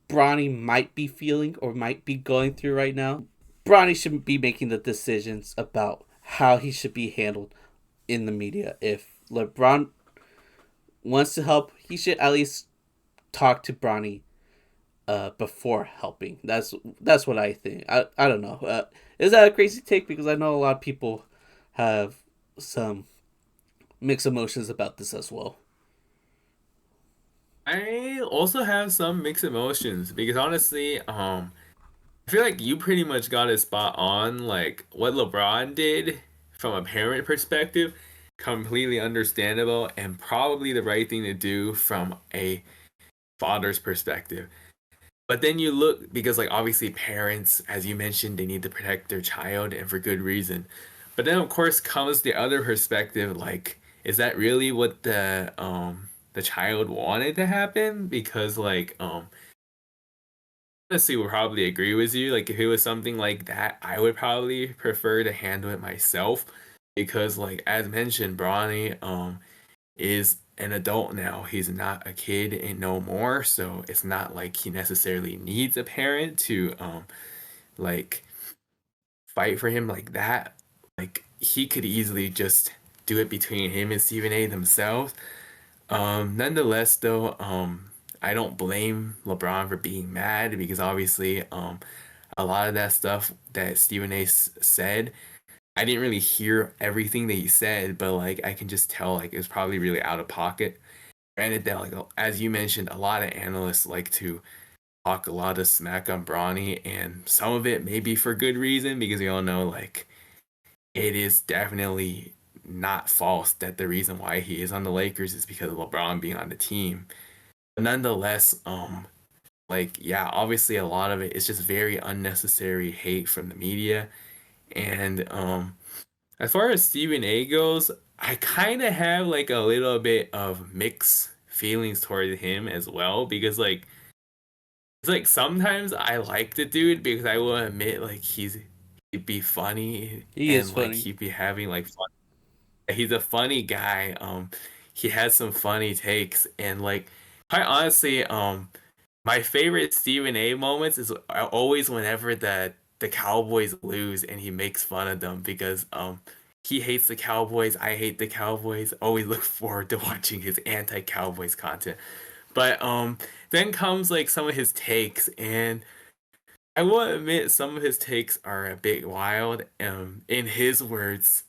Bronny might be feeling or might be going through right now. Bronny shouldn't be making the decisions about how he should be handled in the media. If LeBron wants to help, he should at least talk to Bronny before helping. That's what I think. I don't know. Is that a crazy take? Because I know a lot of people have some mixed emotions about this as well. I also have some mixed emotions because honestly, I feel like you pretty much got it spot on. Like what LeBron did from a parent perspective, completely understandable and probably the right thing to do from a father's perspective. But then you look because like obviously parents, as you mentioned, they need to protect their child and for good reason. But then of course comes the other perspective, like, is that really what the child wanted to happen? Because like honestly would probably agree with you. Like if it was something like that, I would probably prefer to handle it myself. Because like as mentioned, Bronny is an adult now. He's not a kid and no more. So it's not like he necessarily needs a parent to like fight for him like that. Like he could easily just do it between him and Stephen A themselves. Nonetheless though, I don't blame LeBron for being mad because obviously a lot of that stuff that Stephen A said, I didn't really hear everything that he said, but like I can just tell like it was probably really out of pocket. Granted that like as you mentioned, a lot of analysts like to talk a lot of smack on Bronny, and some of it may be for good reason because we all know like it is definitely not false that the reason why he is on the Lakers is because of LeBron being on the team. But nonetheless, like yeah, obviously a lot of it is just very unnecessary hate from the media. And as far as Stephen A goes, I kind of have like a little bit of mixed feelings toward him as well because like it's like sometimes I like the dude because I will admit like he'd be funny He is and like funny. he'd be having like fun. He's a funny guy. He has some funny takes and like quite honestly, my favorite Stephen A moments is always whenever the Cowboys lose and he makes fun of them because he hates the Cowboys, I hate the Cowboys. Always look forward to watching his anti-Cowboys content. But then comes like some of his takes and I will admit some of his takes are a bit wild. In his words,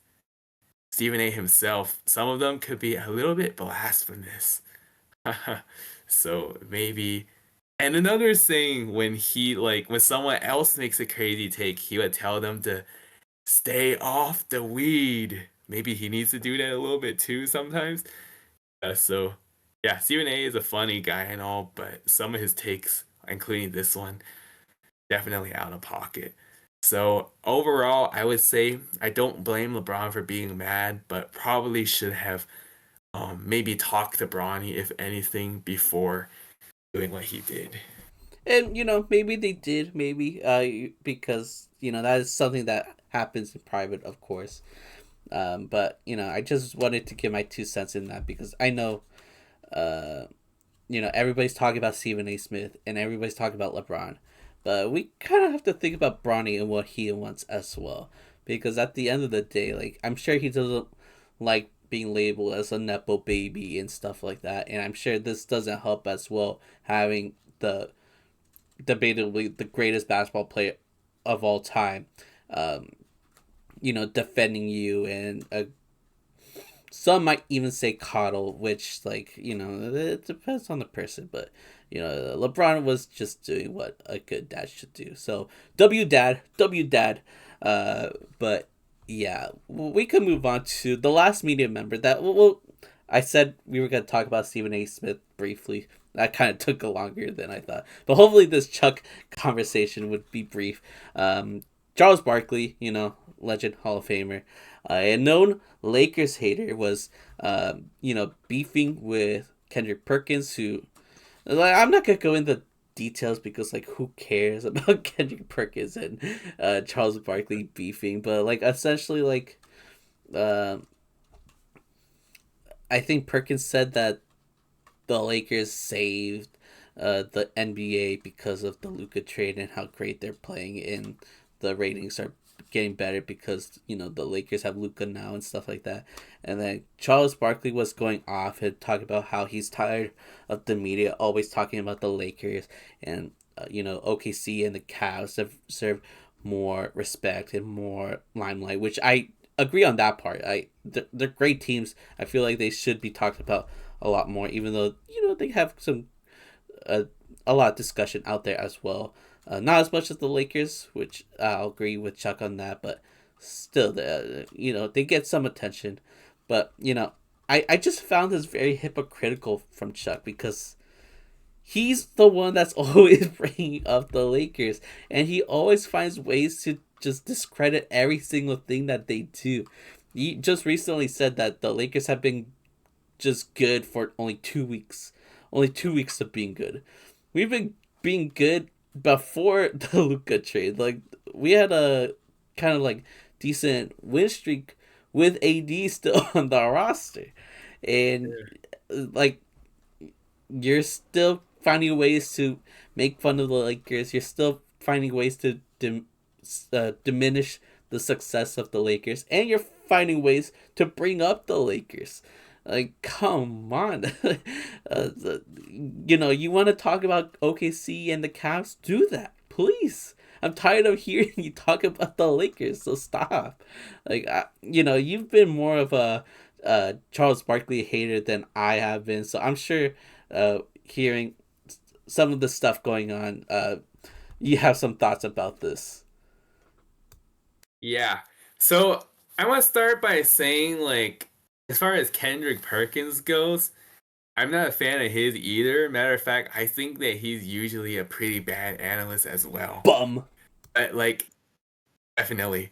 Stephen A himself, some of them could be a little bit blasphemous. So maybe. And another thing, when he like when someone else makes a crazy take, he would tell them to stay off the weed. Maybe he needs to do that a little bit too sometimes. So yeah, Stephen A is a funny guy and all, but some of his takes, including this one, definitely out of pocket. So overall, I would say I don't blame LeBron for being mad, but probably should have maybe talked to Bronny if anything before doing what he did. And maybe they did, maybe because that is something that happens in private, of course. But I just wanted to give my 2 cents in that because I know uh, everybody's talking about Stephen A. Smith and everybody's talking about LeBron, but we kind of have to think about Bronny and what he wants as well. Because at the end of the day, like I'm sure he doesn't like being labeled as a nepo baby and stuff like that, and I'm sure this doesn't help as well having the debatably the greatest basketball player of all time, um, defending you and some might even say coddle, which like it depends on the person, but LeBron was just doing what a good dad should do. So W dad, uh, but yeah, we could move on to the last media member that I said we were going to talk about Stephen A. Smith briefly. That kind of took longer than I thought, but hopefully this Chuck conversation would be brief. Charles Barkley, legend, Hall of Famer, a known Lakers hater, was beefing with Kendrick Perkins, who Like, I'm not gonna go into details because like who cares about Kendrick Perkins and Charles Barkley beefing, but like essentially like uh, I think Perkins said that the Lakers saved the NBA because of the Luka trade and how great they're playing, and the ratings are getting better because the Lakers have Luka now and stuff like that. And then Charles Barkley was going off and talking about how he's tired of the media always talking about the Lakers and OKC and the Cavs have served more respect and more limelight, which I agree on that part. They're great teams. I feel like they should be talked about a lot more, even though they have some uh, a lot of discussion out there as well. Not as much as the Lakers, which I'll agree with Chuck on that, but still, they get some attention. But I just found this very hypocritical from Chuck because he's the one that's always bringing up the Lakers, and he always finds ways to just discredit every single thing that they do. He just recently said that the Lakers have been just good for only 2 weeks. Only 2 weeks of being good. We've been being good before the Luka trade. Like we had a kind of like decent win streak with AD still on the roster, and like you're still finding ways to make fun of the Lakers. You're still finding ways to diminish the success of the Lakers, and you're finding ways to bring up the Lakers. Like, come on. You want to talk about OKC and the Cavs? Do that, please. I'm tired of hearing you talk about the Lakers, so stop. Like, you've been more of a Charles Barkley hater than I have been, so I'm sure hearing some of the stuff going on, you have some thoughts about this. Yeah. So I want to start by saying, like, as far as Kendrick Perkins goes, I'm not a fan of his either. Matter of fact, I think that he's usually a pretty bad analyst as well. Bum. But like, definitely.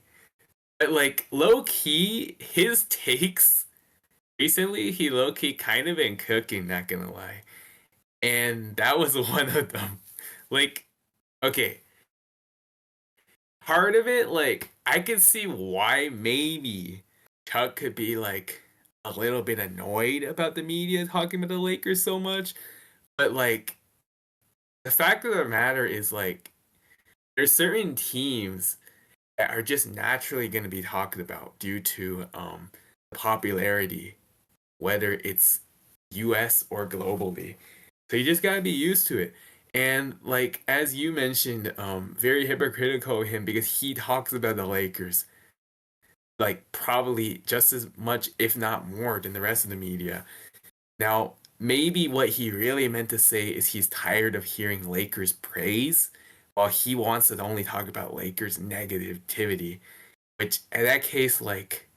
But like, low key, his takes recently, he low key kind of been cooking. Not gonna lie, and that was one of them. Like, okay, part of it, like, I could see why maybe Chuck could be like a little bit annoyed about the media talking about the Lakers so much, but like the fact of the matter is like there's certain teams that are just naturally going to be talked about due to popularity, whether it's US or globally. So you just got to be used to it. And like as you mentioned, very hypocritical of him because he talks about the Lakers like probably just as much, if not more, than the rest of the media. Now, maybe what he really meant to say is he's tired of hearing Lakers praise, while he wants to only talk about Lakers negativity. Which in that case, like,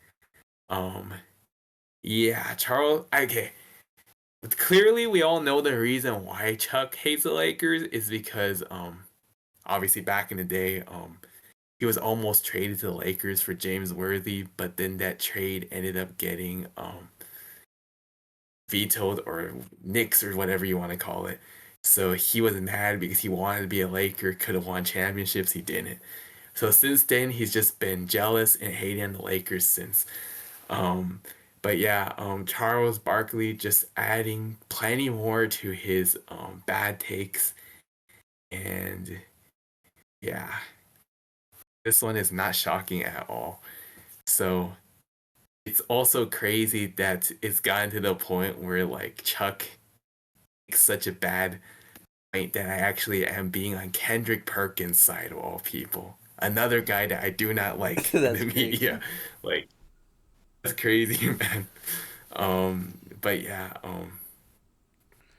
um, yeah, Charles. Okay, but clearly we all know the reason why Chuck hates the Lakers is because, obviously back in the day, he was almost traded to the Lakers for James Worthy, but then that trade ended up getting vetoed or nixed or whatever you want to call it. So he was mad because he wanted to be a Laker, could have won championships, he didn't. So since then he's just been jealous and hating on the Lakers since. Um, but yeah, Charles Barkley just adding plenty more to his bad takes, and yeah, this one is not shocking at all. So it's also crazy that it's gotten to the point where like Chuck makes such a bad point that I actually am being on Kendrick Perkins' side of all people. Another guy that I do not like in That's the media. crazy. Like that's crazy, man. But yeah,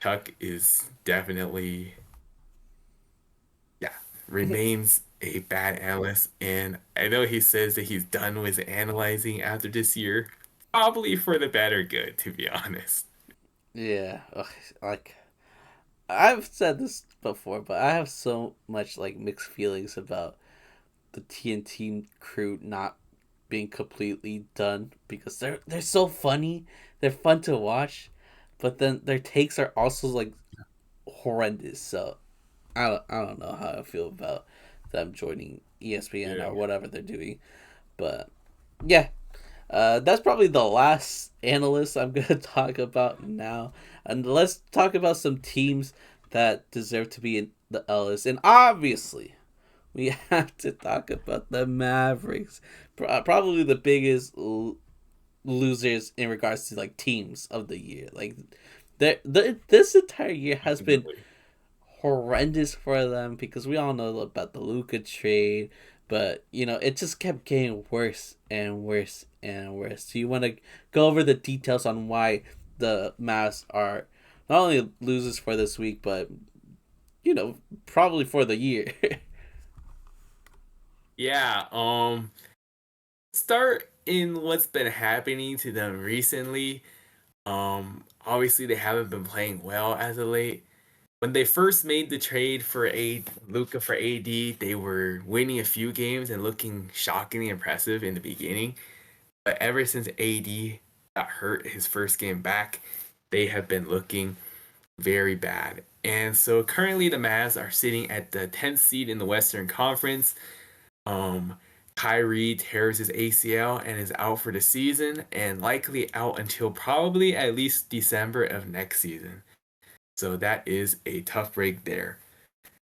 Chuck is definitely, yeah, remains a bad analyst, and I know he says that he's done with analyzing after this year, probably for the better good, to be honest. Yeah, ugh, like I've said this before, but I have so much like mixed feelings about the TNT crew not being completely done because they're so funny, they're fun to watch, but then their takes are also like horrendous. So I don't know how I feel about them joining ESPN Yeah. or whatever they're doing. But yeah, that's probably the last analyst I'm gonna talk about now. And let's talk about some teams that deserve to be in the Ellis. And obviously, we have to talk about the Mavericks. Probably the biggest losers in regards to like teams of the year. Like, this entire year has been Definitely. horrendous for them because we all know about the Luka trade, but it just kept getting worse and worse and worse. Do you want to go over the details on why the Mavs are not only losers for this week, but probably for the year? Yeah. Start in what's been happening to them recently. Obviously they haven't been playing well as of late. When they first made the trade for Luca for AD, they were winning a few games and looking shockingly impressive in the beginning. But ever since AD got hurt his first game back, they have been looking very bad. And so currently the Mavs are sitting at the 10th seed in the Western Conference. Um, Kyrie tears his ACL and is out for the season and likely out until probably at least December of next season. So that is a tough break there.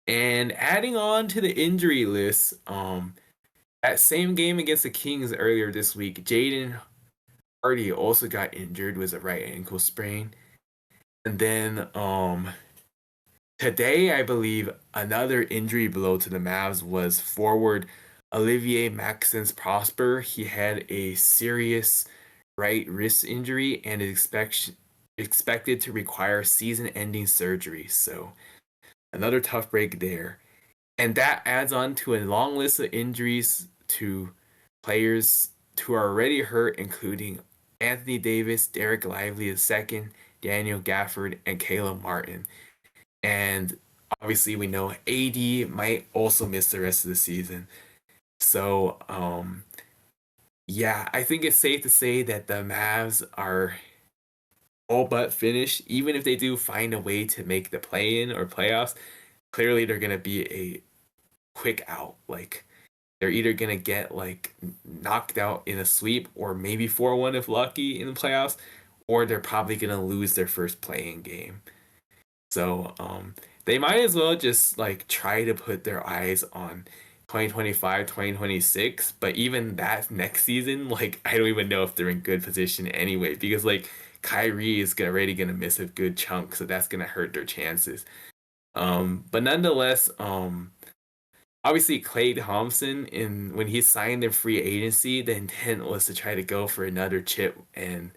And adding on to the injury list, that same game against the Kings earlier this week, Jaden Hardy also got injured with a right ankle sprain. And then today, I believe another injury blow to the Mavs was forward Olivier Maxence Prosper. He had a serious right wrist injury and is expected to require season-ending surgery. So another tough break there. And that adds on to a long list of injuries to players who are already hurt, including Anthony Davis, Derrick Lively II, Daniel Gafford, and Caleb Martin. And obviously, we know AD might also miss the rest of the season. So, yeah, I think it's safe to say that the Mavs are all but finished. Even if they do find a way to make the play-in or playoffs, clearly they're gonna be a quick out. Like they're either gonna get like knocked out in a sweep or maybe 4-1 if lucky in the playoffs, or they're probably gonna lose their first playing game. So they might as well just like try to put their eyes on 2025, 2026. But even that next season, like I don't even know if they're in good position anyway, because like Kyrie is already gonna miss a good chunk, so that's gonna hurt their chances. But nonetheless, obviously Klay Thompson in when he signed in free agency, the intent was to try to go for another chip and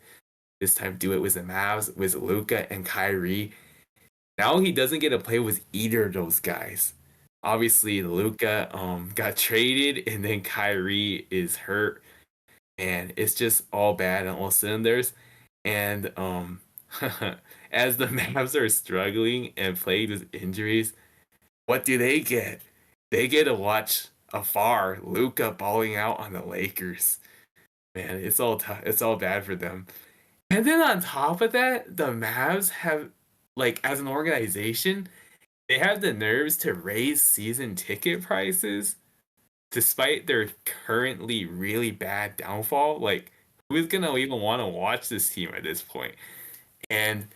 this time do it with the Mavs with Luka and Kyrie. Now he doesn't get to play with either of those guys. Obviously, Luka got traded, and then Kyrie is hurt, and it's just all bad on all cylinders. And as the Mavs are struggling and plagued with injuries, what do they get? They get to watch afar Luka balling out on the Lakers. Man, it's all bad for them. And then on top of that, the Mavs have like as an organization they have the nerves to raise season ticket prices despite their currently really bad downfall. Like, who's gonna even want to watch this team at this point? And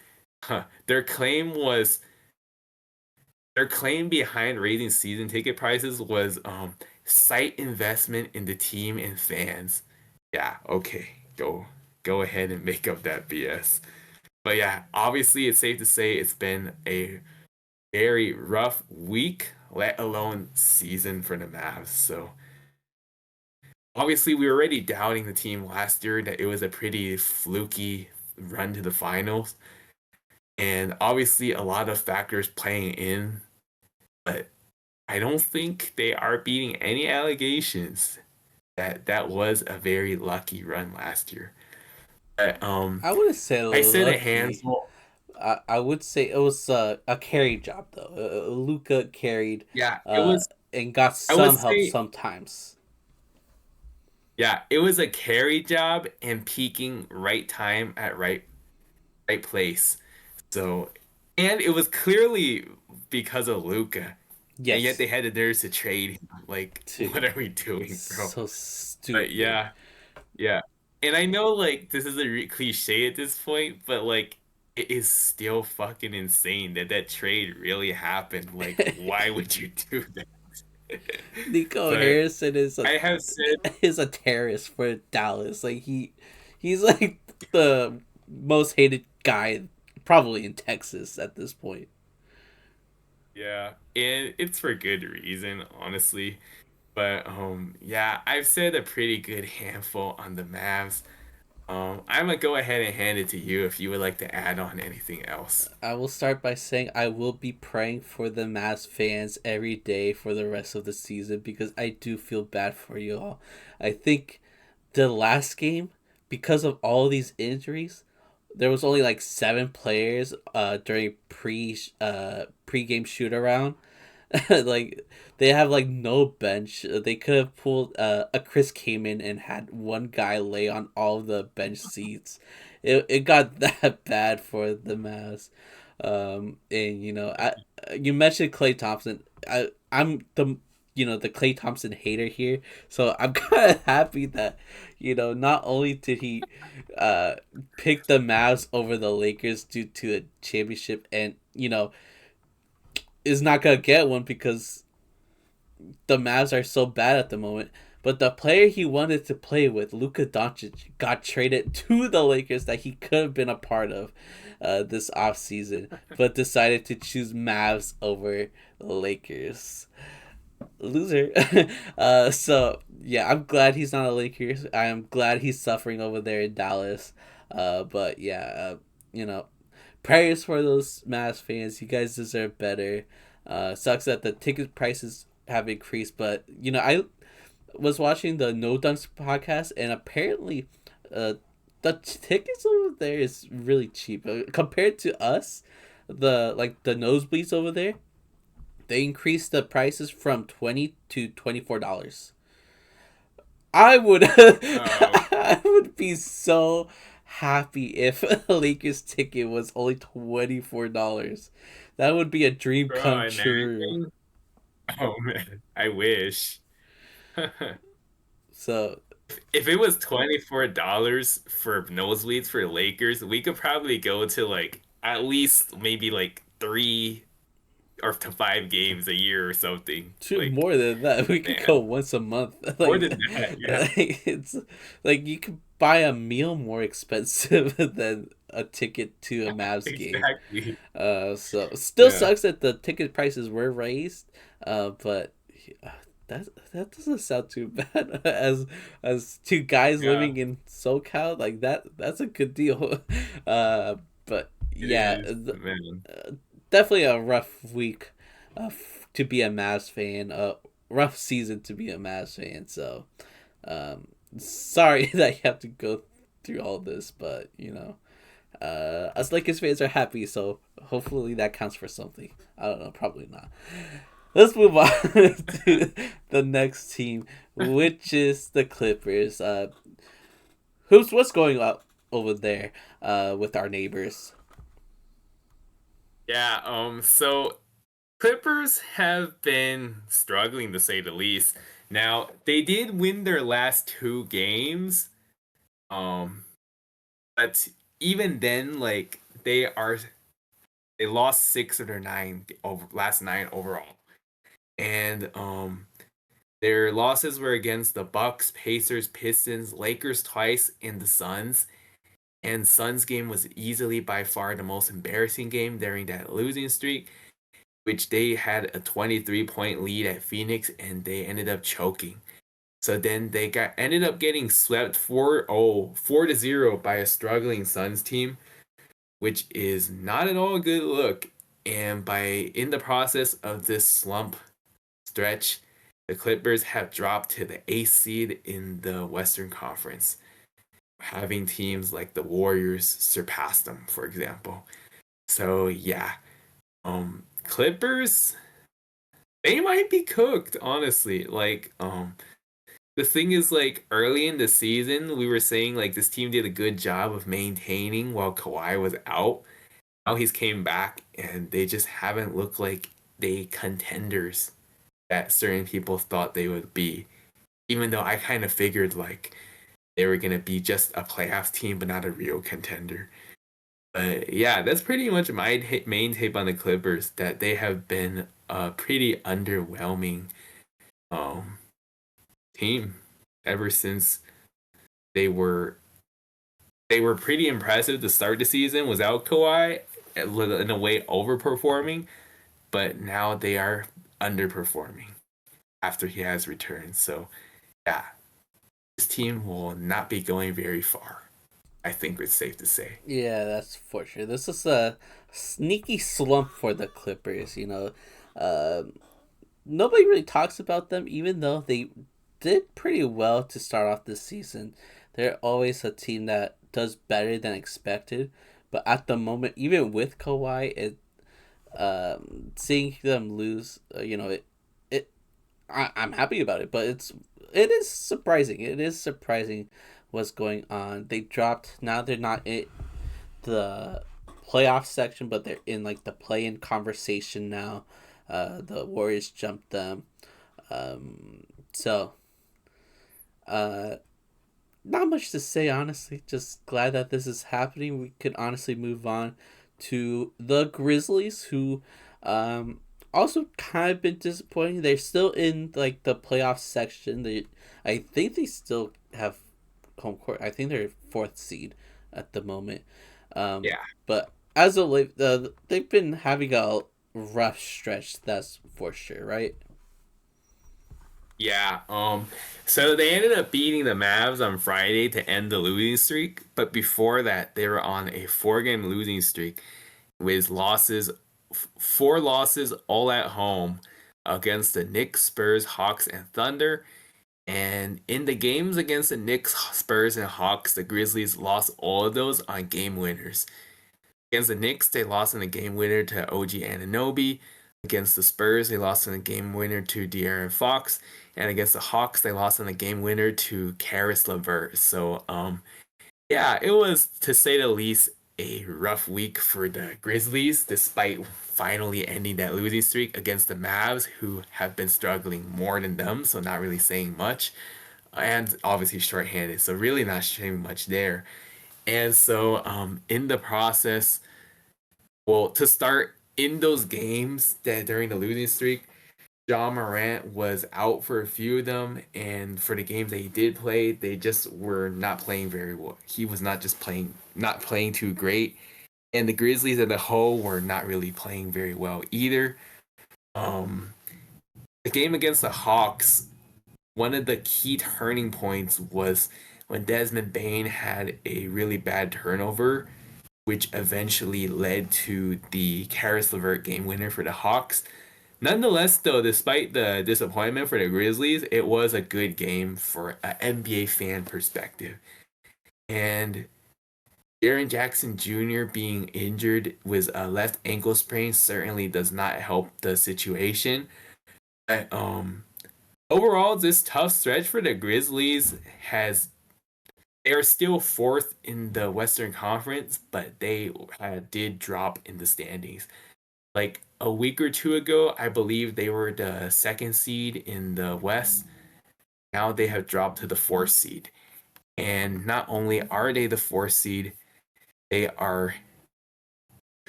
their claim was their claim behind raising season ticket prices was site investment in the team and fans. Yeah, okay, go ahead and make up that BS. But yeah, obviously it's safe to say it's been a very rough week, let alone season for the Mavs. So obviously we were already doubting the team last year that it was a pretty fluky run to the finals. And obviously a lot of factors playing in, but I don't think they are beating any allegations that that was a very lucky run last year. But, I wouldn't say I said a lucky. handful. I would say it was a carry job though. Luca carried, Yeah, it was. and got I would some help say sometimes. yeah, it was a carry job and peaking right time at right place. So And it was clearly because of Luca. And yet Yes, they had the nerves to trade him. Like, too. what are we doing, bro? So But stupid. yeah, yeah. And I know like this is a cliche at this point, but like it is still fucking insane that that trade really happened. Like, why would you do that? Nico But Harrison is a I have said, terrorist for Dallas. Like he's like the most hated guy probably in Texas at this point. yeah, and it's for good reason, honestly. But yeah, I've said a pretty good handful on the Mavs. I'm gonna go ahead and hand it to you if you would like to add on anything else. I will start by saying I will be praying for the Mavs fans every day for the rest of the season because I do feel bad for you all. I think the last game, because of all these injuries, there was only like 7 players during pre-game shoot around. Like they have like no bench. They could have pulled a Chris came in and had one guy lay on all the bench seats. It got that bad for the Mavs. And you mentioned Clay Thompson. I'm the the Clay Thompson hater here, so I'm kind of happy that not only did he uh pick the Mavs over the Lakers due to a championship, and is not gonna get one because the Mavs are so bad at the moment. But the player he wanted to play with, Luka Doncic, got traded to the Lakers that he could have been a part of this offseason, but decided to choose Mavs over the Lakers. Loser. So, yeah, I'm glad he's not a Lakers. I'm glad he's suffering over there in Dallas. But, yeah, you know, prayers for those Mavs fans. You guys deserve better. Sucks that the ticket prices have increased, but I was watching the No Dunks podcast, and apparently, uh, the tickets over there is really cheap compared to us. The nosebleeds over there, they increased the prices from $20 to $24. I would Oh, I would be so happy if a Lakers ticket was only $24. That would be a dream come bro, true. imagine. Oh man, I wish. So If it was $24 for nosebleeds for Lakers, we could probably go to like at least maybe like 3 or to 5 games a year or something. Like, more than that, we could go man, once a month. more than that, yeah, It's like you could buy a meal more expensive than a ticket to a Mavs game. exactly. So still Yeah, sucks that the ticket prices were raised. But uh, that doesn't sound too bad as two guys yeah, living in SoCal. Like that's a good deal. But it yeah, is, man. definitely a rough week to be a Mavs fan. A rough season to be a Mavs fan. So sorry that you have to go through all this, but us Lakers fans are happy, so hopefully that counts for something. I don't know, probably not. Let's move on to the next team, which is the Clippers. What's going on over there with our neighbors? Yeah, so Clippers have been struggling to say the least. Now, they did win their last 2 games. Um, but even then, like they lost 6 of their 9 over last 9 overall. And their losses were against the Bucks, Pacers, Pistons, Lakers twice, and the Suns. And Suns game was easily by far the most embarrassing game during that losing streak, which they had a 23-point lead at Phoenix and they ended up choking. So then they got ended up getting swept 4-0 by a struggling Suns team, which is not at all a good look. And by in the process of this slump stretch, the Clippers have dropped to the 8th seed in the Western Conference, having teams like the Warriors surpass them, for example. So yeah, Clippers, they might be cooked, honestly. Like, the thing is, like, early in the season, we were saying like this team did a good job of maintaining while Kawhi was out. now he's came back and they just haven't looked like they contenders that certain people thought they would be. Even though I kind of figured like they were gonna be just a playoff team, but not a real contender. But yeah, that's pretty much my main take on the Clippers. That they have been a pretty underwhelming um, team ever since they were they were pretty impressive to start the season without Kawhi, in a way overperforming, but now they are underperforming after he has returned. So yeah, this team will not be going very far. I think it's safe to say. Yeah, that's for sure. This is a sneaky slump for the Clippers. Um, nobody really talks about them, even though they did pretty well to start off this season. They're always a team that does better than expected, but at the moment, even with Kawhi, seeing them lose, I'm happy about it, but it is surprising. It is surprising what's going on. They dropped. Now they're not in the playoff section, but they're in like the play-in conversation now. The Warriors jumped them. So uh, not much to say, honestly. Just glad that this is happening. We could honestly move on to the Grizzlies, who also kind of been disappointing. They're still in like the playoff section. I think they still have home court. I think they're fourth seed at the moment. Um, Yeah. but as of late, they've been having a rough stretch. That's for sure, right? Yeah. So they ended up beating the Mavs on Friday to end the losing streak, but before that, they were on a four-game losing streak with four losses all at home against the Knicks, Spurs, Hawks, and Thunder. And in the games against the Knicks, Spurs, and Hawks, the Grizzlies lost all of those on game winners. Against the Knicks, they lost in the game winner to OG Anunoby. Against the Spurs, they lost in the game winner to De'Aaron Fox. And against the Hawks, they lost in the game winner to Karis LeVert. So, yeah, it was, to say the least, a rough week for the Grizzlies, despite finally ending that losing streak against the Mavs, who have been struggling more than them, so not really saying much. And obviously shorthanded, so really not saying much there. And so, in the process, well, to start in those games that during the losing streak, John Morant was out for a few of them, and for the games that he did play, they just were not playing very well. He was not just playing, not playing too great, and the Grizzlies as a whole were not really playing very well either. Um, the game against the Hawks, one of the key turning points was when Desmond Bain had a really bad turnover, which eventually led to the Karis LeVert game winner for the Hawks. Nonetheless, though, despite the disappointment for the Grizzlies, it was a good game for an NBA fan perspective. And Jaren Jackson Jr. being injured with a left ankle sprain certainly does not help the situation. But, overall, this tough stretch for the Grizzlies they are still fourth in the Western Conference, but they did drop in the standings. Like a week or two ago, I believe they were the second seed in the West. Now they have dropped to the fourth seed. And not only are they the fourth seed, they are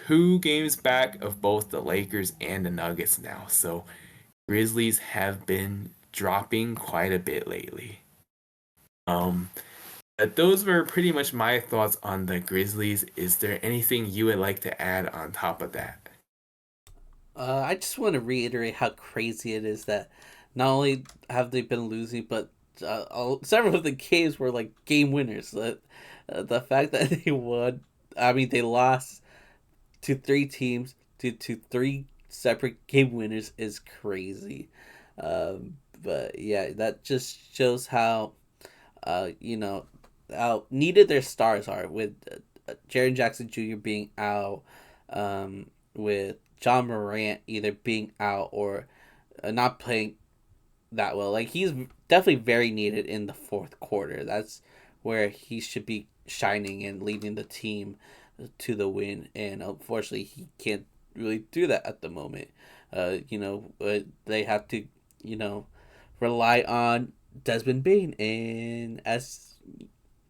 2 games back of both the Lakers and the Nuggets now. So Grizzlies have been dropping quite a bit lately. Um, but those were pretty much my thoughts on the Grizzlies. Is there anything you would like to add on top of that? I just want to reiterate how crazy it is that not only have they been losing, but several of the games were like game winners. The fact that they won, I mean, they lost to three teams to three separate game winners is crazy. But yeah, that just shows how, how needed their stars are with Jaren Jackson Jr. being out, with John Morant either being out or not playing that well. Like he's definitely very needed in the fourth quarter. That's where he should be shining and leading the team. to the win, and unfortunately, he can't really do that at the moment. They have to, you know, rely on Desmond Bain, and as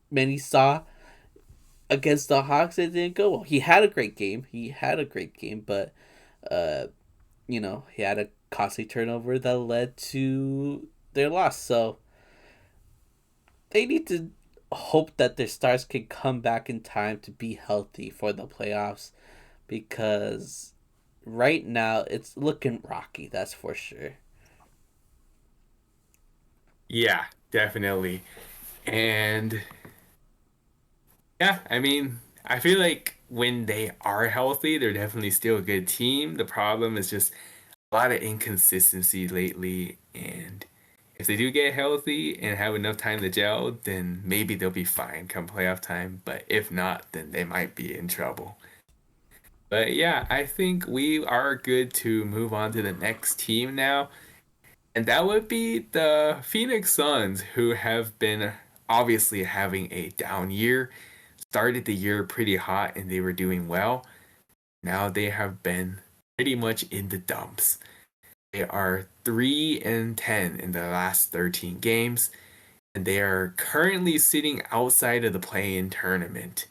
many saw against the Hawks, it didn't go well. He had a great game. But uh, he had a costly turnover that led to their loss. So they need to hope that their stars can come back in time to be healthy for the playoffs, because right now it's looking rocky, that's for sure. Yeah, definitely. And yeah, I mean, I feel like when they are healthy, they're definitely still a good team. The problem is just a lot of inconsistency lately. And if they do get healthy and have enough time to gel, then maybe they'll be fine come playoff time. But if not, then they might be in trouble. But yeah, I think we are good to move on to the next team now. And that would be the Phoenix Suns, who have been obviously having a down year. Started the year pretty hot and they were doing well. Now they have been pretty much in the dumps. They are 3-10 in the last 13 games, and they are currently sitting outside of the play-in tournament.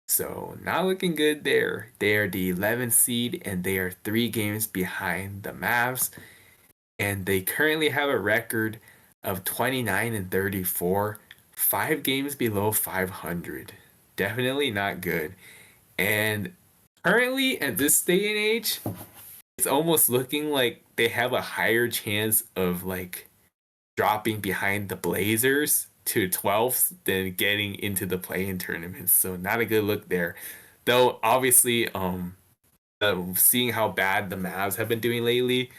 So not looking good there. They are the 11th seed and they are 3 games behind the Mavs, and they currently have a record of 29-34, 5 games below 500. Definitely not good. And currently, at this day and age, it's almost looking like they have a higher chance of like dropping behind the Blazers to 12th than getting into the play-in tournaments. So not a good look there. Though obviously, seeing how bad the Mavs have been doing lately,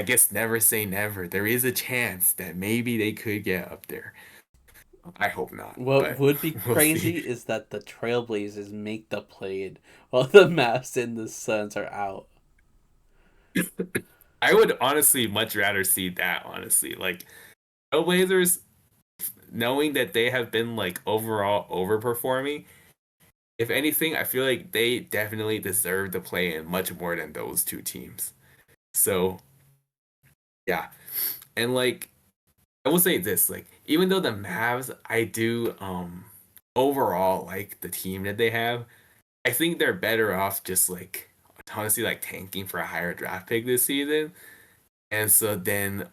I guess never say never. There is a chance that maybe they could get up there. I hope not, What but would be we'll crazy see. is that the Trailblazers make the play in while the Mavs and the Suns are out. I would honestly much rather see that, honestly. Like Trailblazers, knowing that they have been like overall overperforming, if anything, I feel like they definitely deserve to play in much more than those two teams. So yeah. And like I will say this, like even though the Mavs, I do overall like the team that they have, I think they're better off just like honestly like tanking for a higher draft pick this season. And so then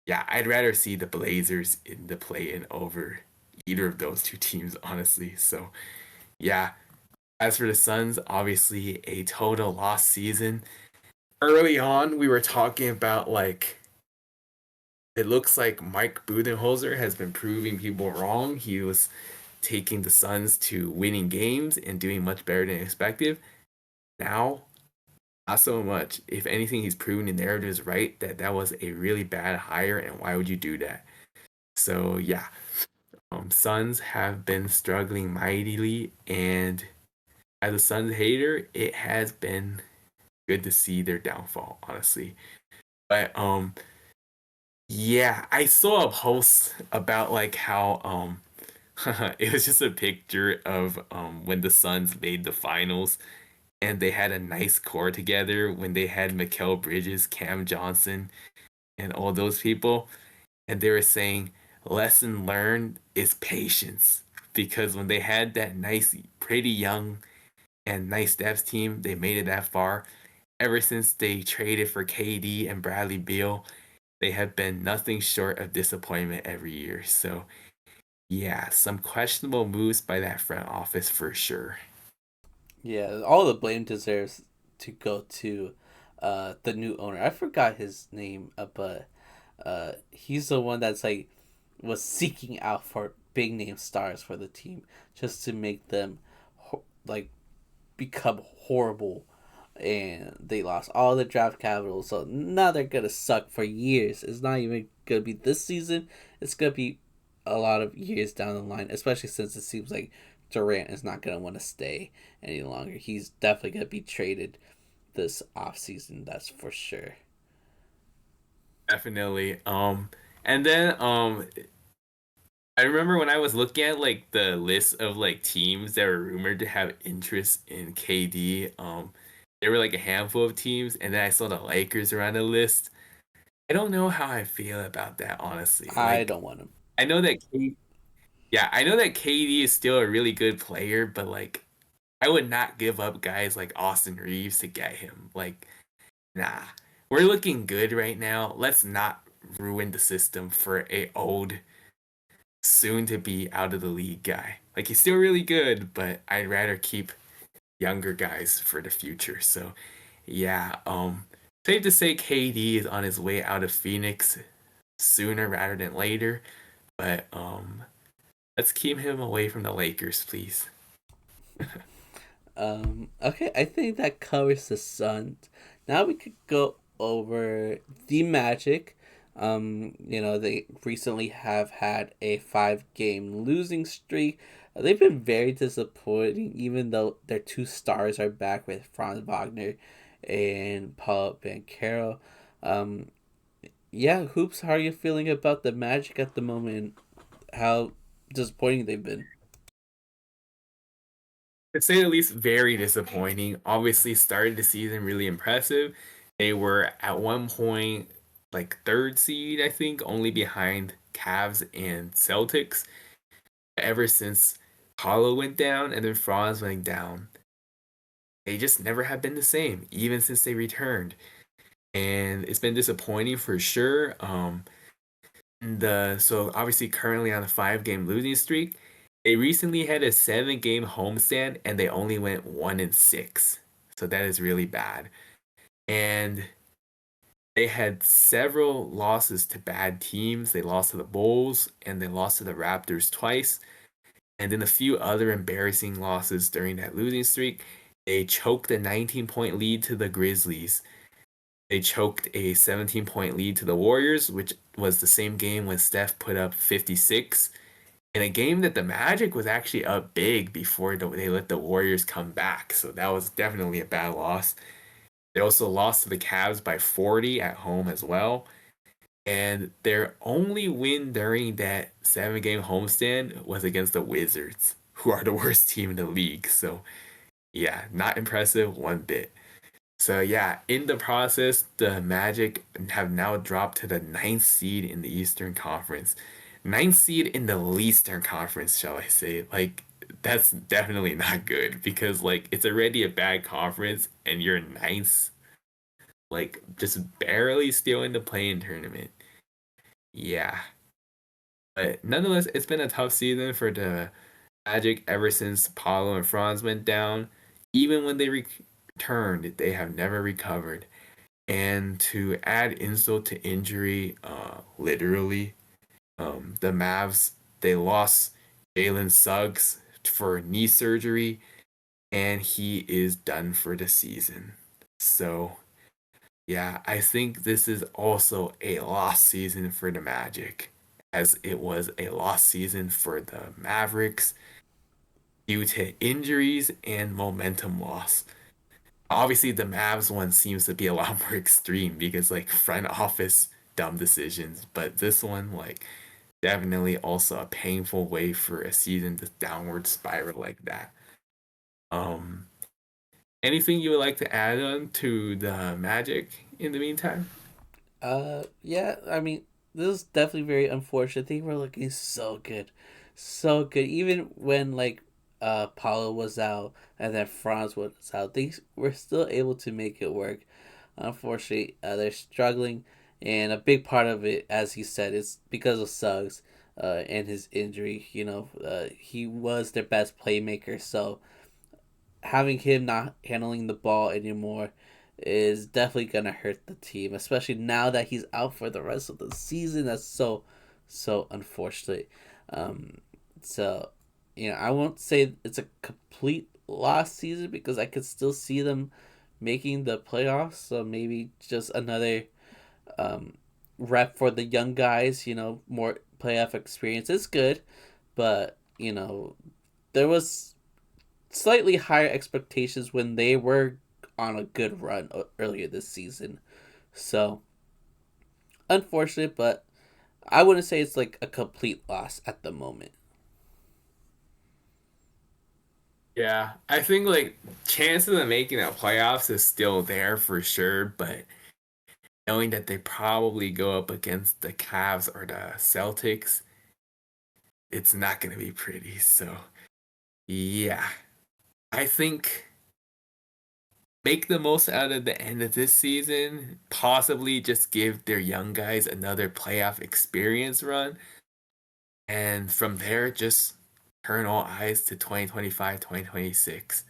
yeah, I'd rather see the Blazers in the play-in over either of those two teams, honestly. So yeah. As for the Suns, obviously a total lost season. Early on, we were talking about like it looks like Mike Budenholzer has been proving people wrong. He was taking the Suns to winning games and doing much better than expected. Now, not so much. If anything, he's proven the narrative is right that that was a really bad hire, and why would you do that? So yeah, Suns have been struggling mightily, and as a Suns hater, it has been good to see their downfall, honestly. But yeah, I saw a post about like how it was just a picture of when the Suns made the finals and they had a nice core together when they had Mikal Bridges, Cam Johnson, and all those people. And they were saying lesson learned is patience. Because when they had that nice, pretty young and nice depth team, they made it that far. Ever since they traded for KD and Bradley Beal, they have been nothing short of disappointment every year. So, yeah, some questionable moves by that front office for sure. Yeah, all the blame deserves to go to the new owner. I forgot his name, but he's the one that's like was seeking out for big name stars for the team just to make them like become horrible, and they lost all the draft capital, so now they're gonna suck for years. It's not even gonna be this season, it's gonna be a lot of years down the line, especially since it seems like Durant is not gonna want to stay any longer. He's definitely gonna be traded this off season, that's for sure. Definitely. And then I remember when I was looking at like the list of like teams that were rumored to have interest in KD. There were like a handful of teams, and then I saw the Lakers around the list. I don't know how I feel about that, honestly. I Like, don't want him. I know that yeah, I know that KD is still a really good player, but like, I would not give up guys like Austin Reeves to get him. Like, nah, we're looking good right now. Let's not ruin the system for a old, soon to be out of the league guy. Like, he's still really good, but I'd rather keep younger guys for the future. So, yeah, safe to say KD is on his way out of Phoenix sooner rather than later. But let's keep him away from the Lakers, please. Okay, I think that covers the Suns. Now we could go over the Magic. They recently have had a 5-game losing streak. They've been very disappointing, even though their two stars are back with Franz Wagner and Paul Banchero. Um, yeah, Hoops, how are you feeling about the Magic at the moment? How disappointing they've been? To say the least, very disappointing. Obviously, started the season really impressive. They were at one point like third seed, I think, only behind Cavs and Celtics. Ever since Paulo went down and then Franz went down, they just never have been the same, even since they returned. And it's been disappointing for sure. The so obviously currently on a 5-game losing streak. They recently had a 7-game homestand and they only went 1-6. So that is really bad. And they had several losses to bad teams. They lost to the Bulls and they lost to the Raptors twice. And then a few other embarrassing losses during that losing streak. They choked a 19-point lead to the Grizzlies. They choked a 17-point lead to the Warriors, which was the same game when Steph put up 56 in a game that the Magic was actually up big before they let the Warriors come back. So that was definitely a bad loss. They also lost to the Cavs by 40 at home as well. And their only win during that 7-game homestand was against the Wizards, who are the worst team in the league. So, yeah, not impressive one bit. So, yeah, in the process, the Magic have now dropped to the ninth seed in the Eastern Conference. Ninth seed in the Eastern Conference, shall I say. Like, that's definitely not good because, like, it's already a bad conference and you're ninth, like, just barely still in the play-in tournament. Yeah. But nonetheless, it's been a tough season for the Magic ever since Paulo and Franz went down. Even when they returned, they have never recovered. And to add insult to injury, literally, the Mavs, they lost Jalen Suggs for knee surgery, and he is done for the season. So, yeah, I think this is also a lost season for the Magic, as it was a lost season for the Mavericks due to injuries and momentum loss. Obviously, the Mavs one seems to be a lot more extreme because, like, front office dumb decisions, but this one, like, definitely also a painful way for a season to downward spiral like that. Um, Anything you would like to add on to the Magic in the meantime? Yeah, I mean, this is definitely very unfortunate. They were looking so good, so good. Even when like Paulo was out and then Franz was out, they were still able to make it work. Unfortunately, they're struggling, and a big part of it, as he said, is because of Suggs, and his injury. He was their best playmaker, so having him not handling the ball anymore is definitely gonna hurt the team, especially now that he's out for the rest of the season. That's so unfortunate. Um, so I won't say it's a complete lost season because I could still see them making the playoffs. So maybe just another um, rep for the young guys. More playoff experience is good, but there was slightly higher expectations when they were on a good run earlier this season. So unfortunate, but I wouldn't say it's like a complete loss at the moment. Yeah, I think like chances of making the playoffs is still there for sure, but knowing that they probably go up against the Cavs or the Celtics, it's not going to be pretty. So, yeah, I think make the most out of the end of this season, possibly just give their young guys another playoff experience run, and from there, just turn all eyes to 2025, 2026.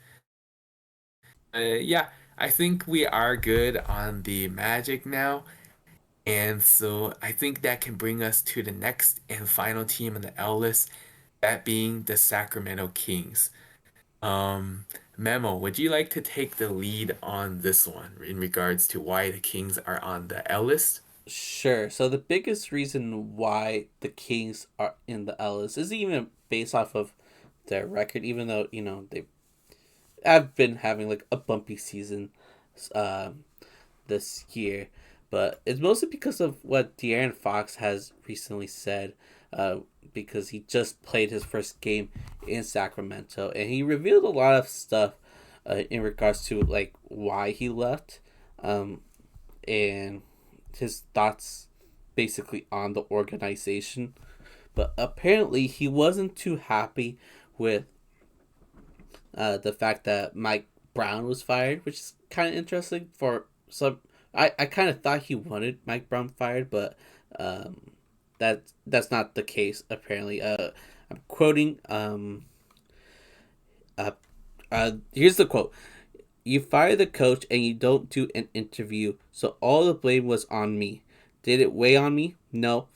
Yeah, I think we are good on the Magic now. And so I think that can bring us to the next and final team on the L list, that being the Sacramento Kings. Um, Memo, would you like to take the lead on this one in regards to why the Kings are on the L list? Sure. So the biggest reason why the Kings are in the Ellis is even based off of their record, even though they have been having like a bumpy season, uh, this year, but it's mostly because of what De'Aaron Fox has recently said. Because he just played his first game in Sacramento, and he revealed a lot of stuff in regards to like why he left, um, and his thoughts basically on the organization. But apparently, he wasn't too happy with the fact that Mike Brown was fired, which is kind of interesting for some. I kind of thought he wanted Mike Brown fired, but um, that's not the case apparently. I'm quoting. Uh, Here's the quote: "You fire the coach and you don't do an interview, so all the blame was on me. Did it weigh on me? No,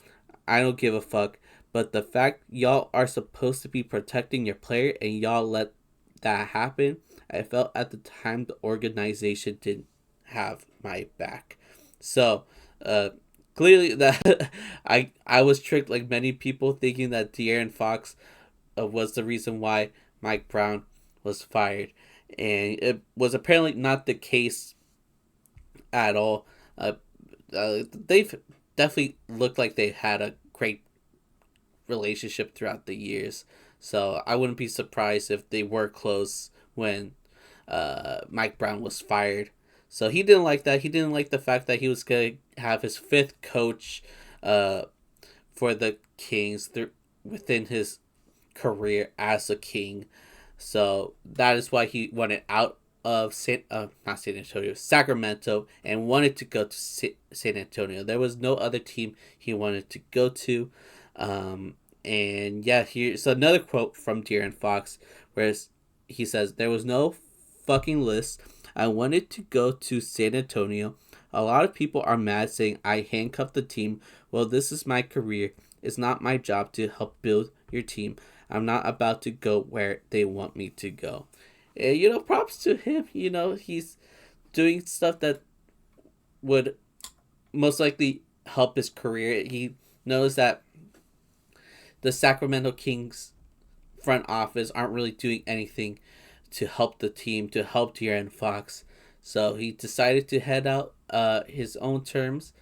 I don't give a fuck. But the fact y'all are supposed to be protecting your player and y'all let that happen, I felt at the time the organization didn't have my back." So, uh, clearly that I was tricked like many people thinking that De'Aaron Fox was the reason why Mike Brown was fired, and it was apparently not the case at all. Uh, they've definitely looked like they had a great relationship throughout the years. So I wouldn't be surprised if they were close when Mike Brown was fired. So he didn't like that. He didn't like the fact that he was going to have his fifth coach uh, for the Kings within his career as a King. So that is why he wanted out of not San Antonio, Sacramento, and wanted to go to San Antonio. There was no other team he wanted to go to. And yeah, here's another quote from De'Aaron Fox, where he says, "There was no fucking list. I wanted to go to San Antonio. A lot of people are mad saying I handcuffed the team. Well, this is my career. It's not my job to help build your team. I'm not about to go where they want me to go." And, props to him. He's doing stuff that would most likely help his career. He knows that the Sacramento Kings front office aren't really doing anything to help the team, to help De'Aaron Fox. So he decided to head out his own terms.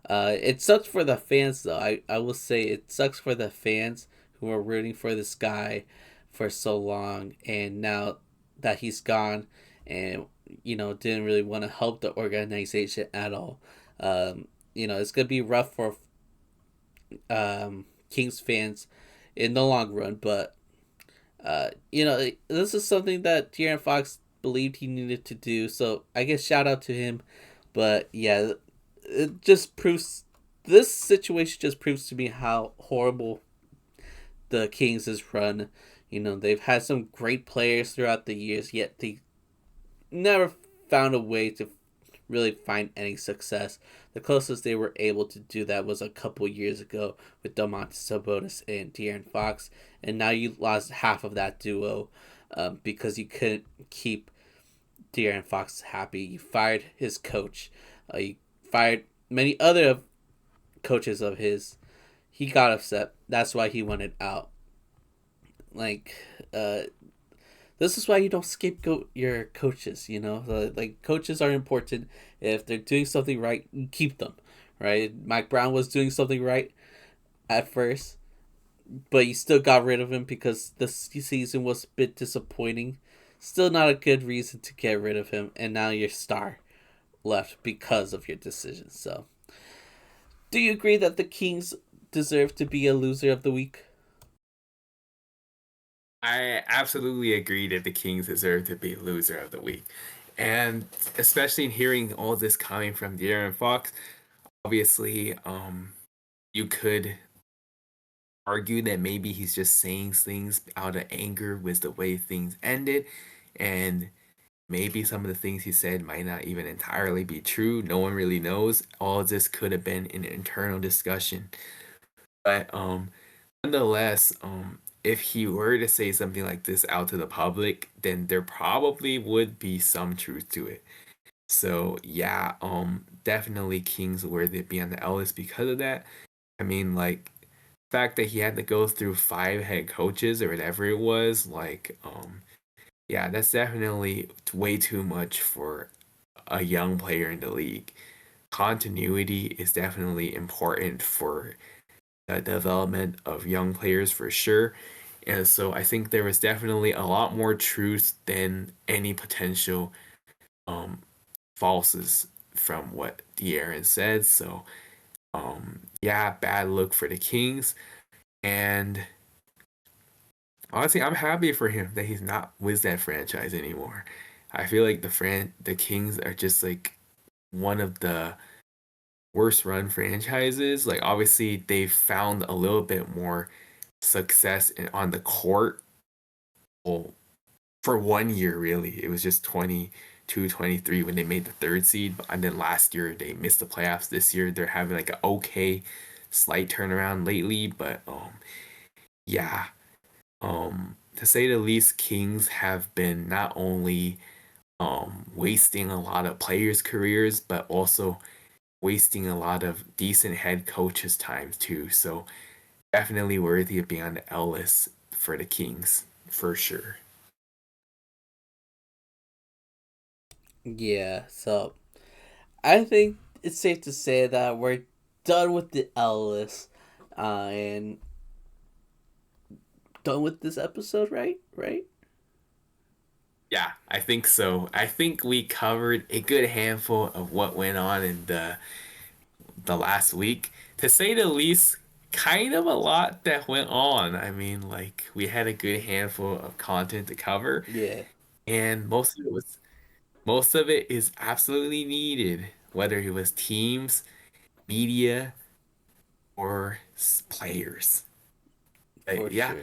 It sucks for the fans, though. I will say it sucks for the fans who were rooting for this guy for so long, and now that he's gone, and didn't really want to help the organization at all. It's gonna be rough for Kings fans in the long run, but this is something that De'Aaron Fox believed he needed to do. So I guess shout out to him. But yeah, it just proves this situation just proves to me how horrible the Kings is run. They've had some great players throughout the years, yet they never found a way to really find any success. The closest they were able to do that was a couple years ago with Domantas Sabonis and De'Aaron Fox, and now you lost half of that duo because you couldn't keep De'Aaron Fox happy. You fired his coach. You fired many other coaches of his. He got upset. That's why he wanted out. Like, this is why you don't scapegoat your coaches. Like coaches are important. If they're doing something right, you keep them. Right? Mike Brown was doing something right. at first, but you still got rid of him because the season was a bit disappointing. Still not a good reason to get rid of him, and now your star left because of your decision. So, do you agree that the Kings deserve to be a loser of the week? I absolutely agree that the Kings deserve to be loser of the week. And especially in hearing all this coming from De'Aaron Fox, obviously, you could argue that maybe he's just saying things out of anger with the way things ended. And maybe some of the things he said might not even entirely be true. No one really knows. All of this could have been an internal discussion. But nonetheless, if he were to say something like this out to the public, then there probably would be some truth to it. So yeah, definitely Kings worthy to be on the L list because of that. I mean, like fact that he had to go through 5 head coaches or whatever it was, like, yeah, that's definitely way too much for a young player in the league. Continuity is definitely important for the development of young players for sure. And so I think there was definitely a lot more truth than any potential um falses from what De'Aaron said. So yeah, bad look for the Kings. And honestly, I'm happy for him that he's not with that franchise anymore. I feel like the Kings are just like one of the worst run franchises. Like obviously they've found a little bit more success on the court. Well, for 1 year really. It was just 22, 23 when they made the third seed. And then last year they missed the playoffs. This year they're having like an okay slight turnaround lately. But yeah. To say the least, Kings have been not only wasting a lot of players' careers, but also wasting a lot of decent head coaches' time too. So definitely worthy of being on the L list for the Kings for sure. Yeah, so I think it's safe to say that we're done with the L list, and done with this episode, right? Right? Yeah, I think so. I think we covered a good handful of what went on in the last week. To say the least, kind of a lot that went on. I mean, like we had a good handful of content to cover, Yeah, and most of it is absolutely needed, whether it was teams, media, or players. for Yeah, sure.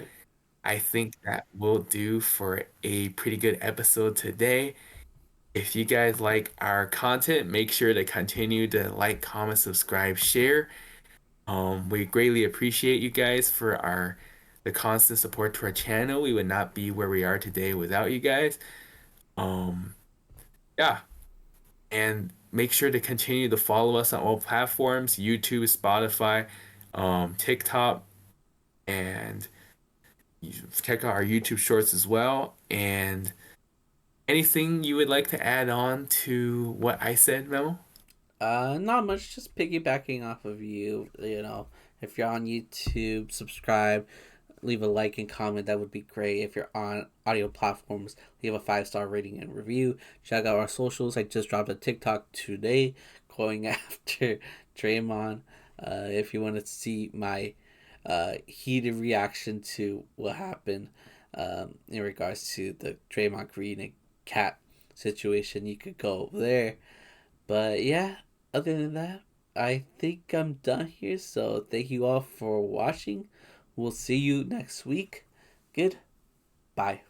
I think that will do for a pretty good episode today. If you guys like our content, make sure to continue to like, comment, subscribe, share. We greatly appreciate you guys for the constant support to our channel. We would not be where we are today without you guys. Um, yeah, and make sure to continue to follow us on all platforms: YouTube, Spotify, TikTok, and you check out our YouTube shorts as well. And anything you would like to add on to what I said, Memo? Not much. Just piggybacking off of you. You know, if you're on YouTube, subscribe, leave a like and comment. That would be great. If you're on audio platforms, leave a 5-star rating and review. Check out our socials. I just dropped a TikTok today, going after Draymond. If you want to see my heated reaction to what happened in regards to the Draymond Green and Cat situation, you could go there. But yeah, other than that, I think I'm done here. So thank you all for watching. We'll see you next week. Good. Bye.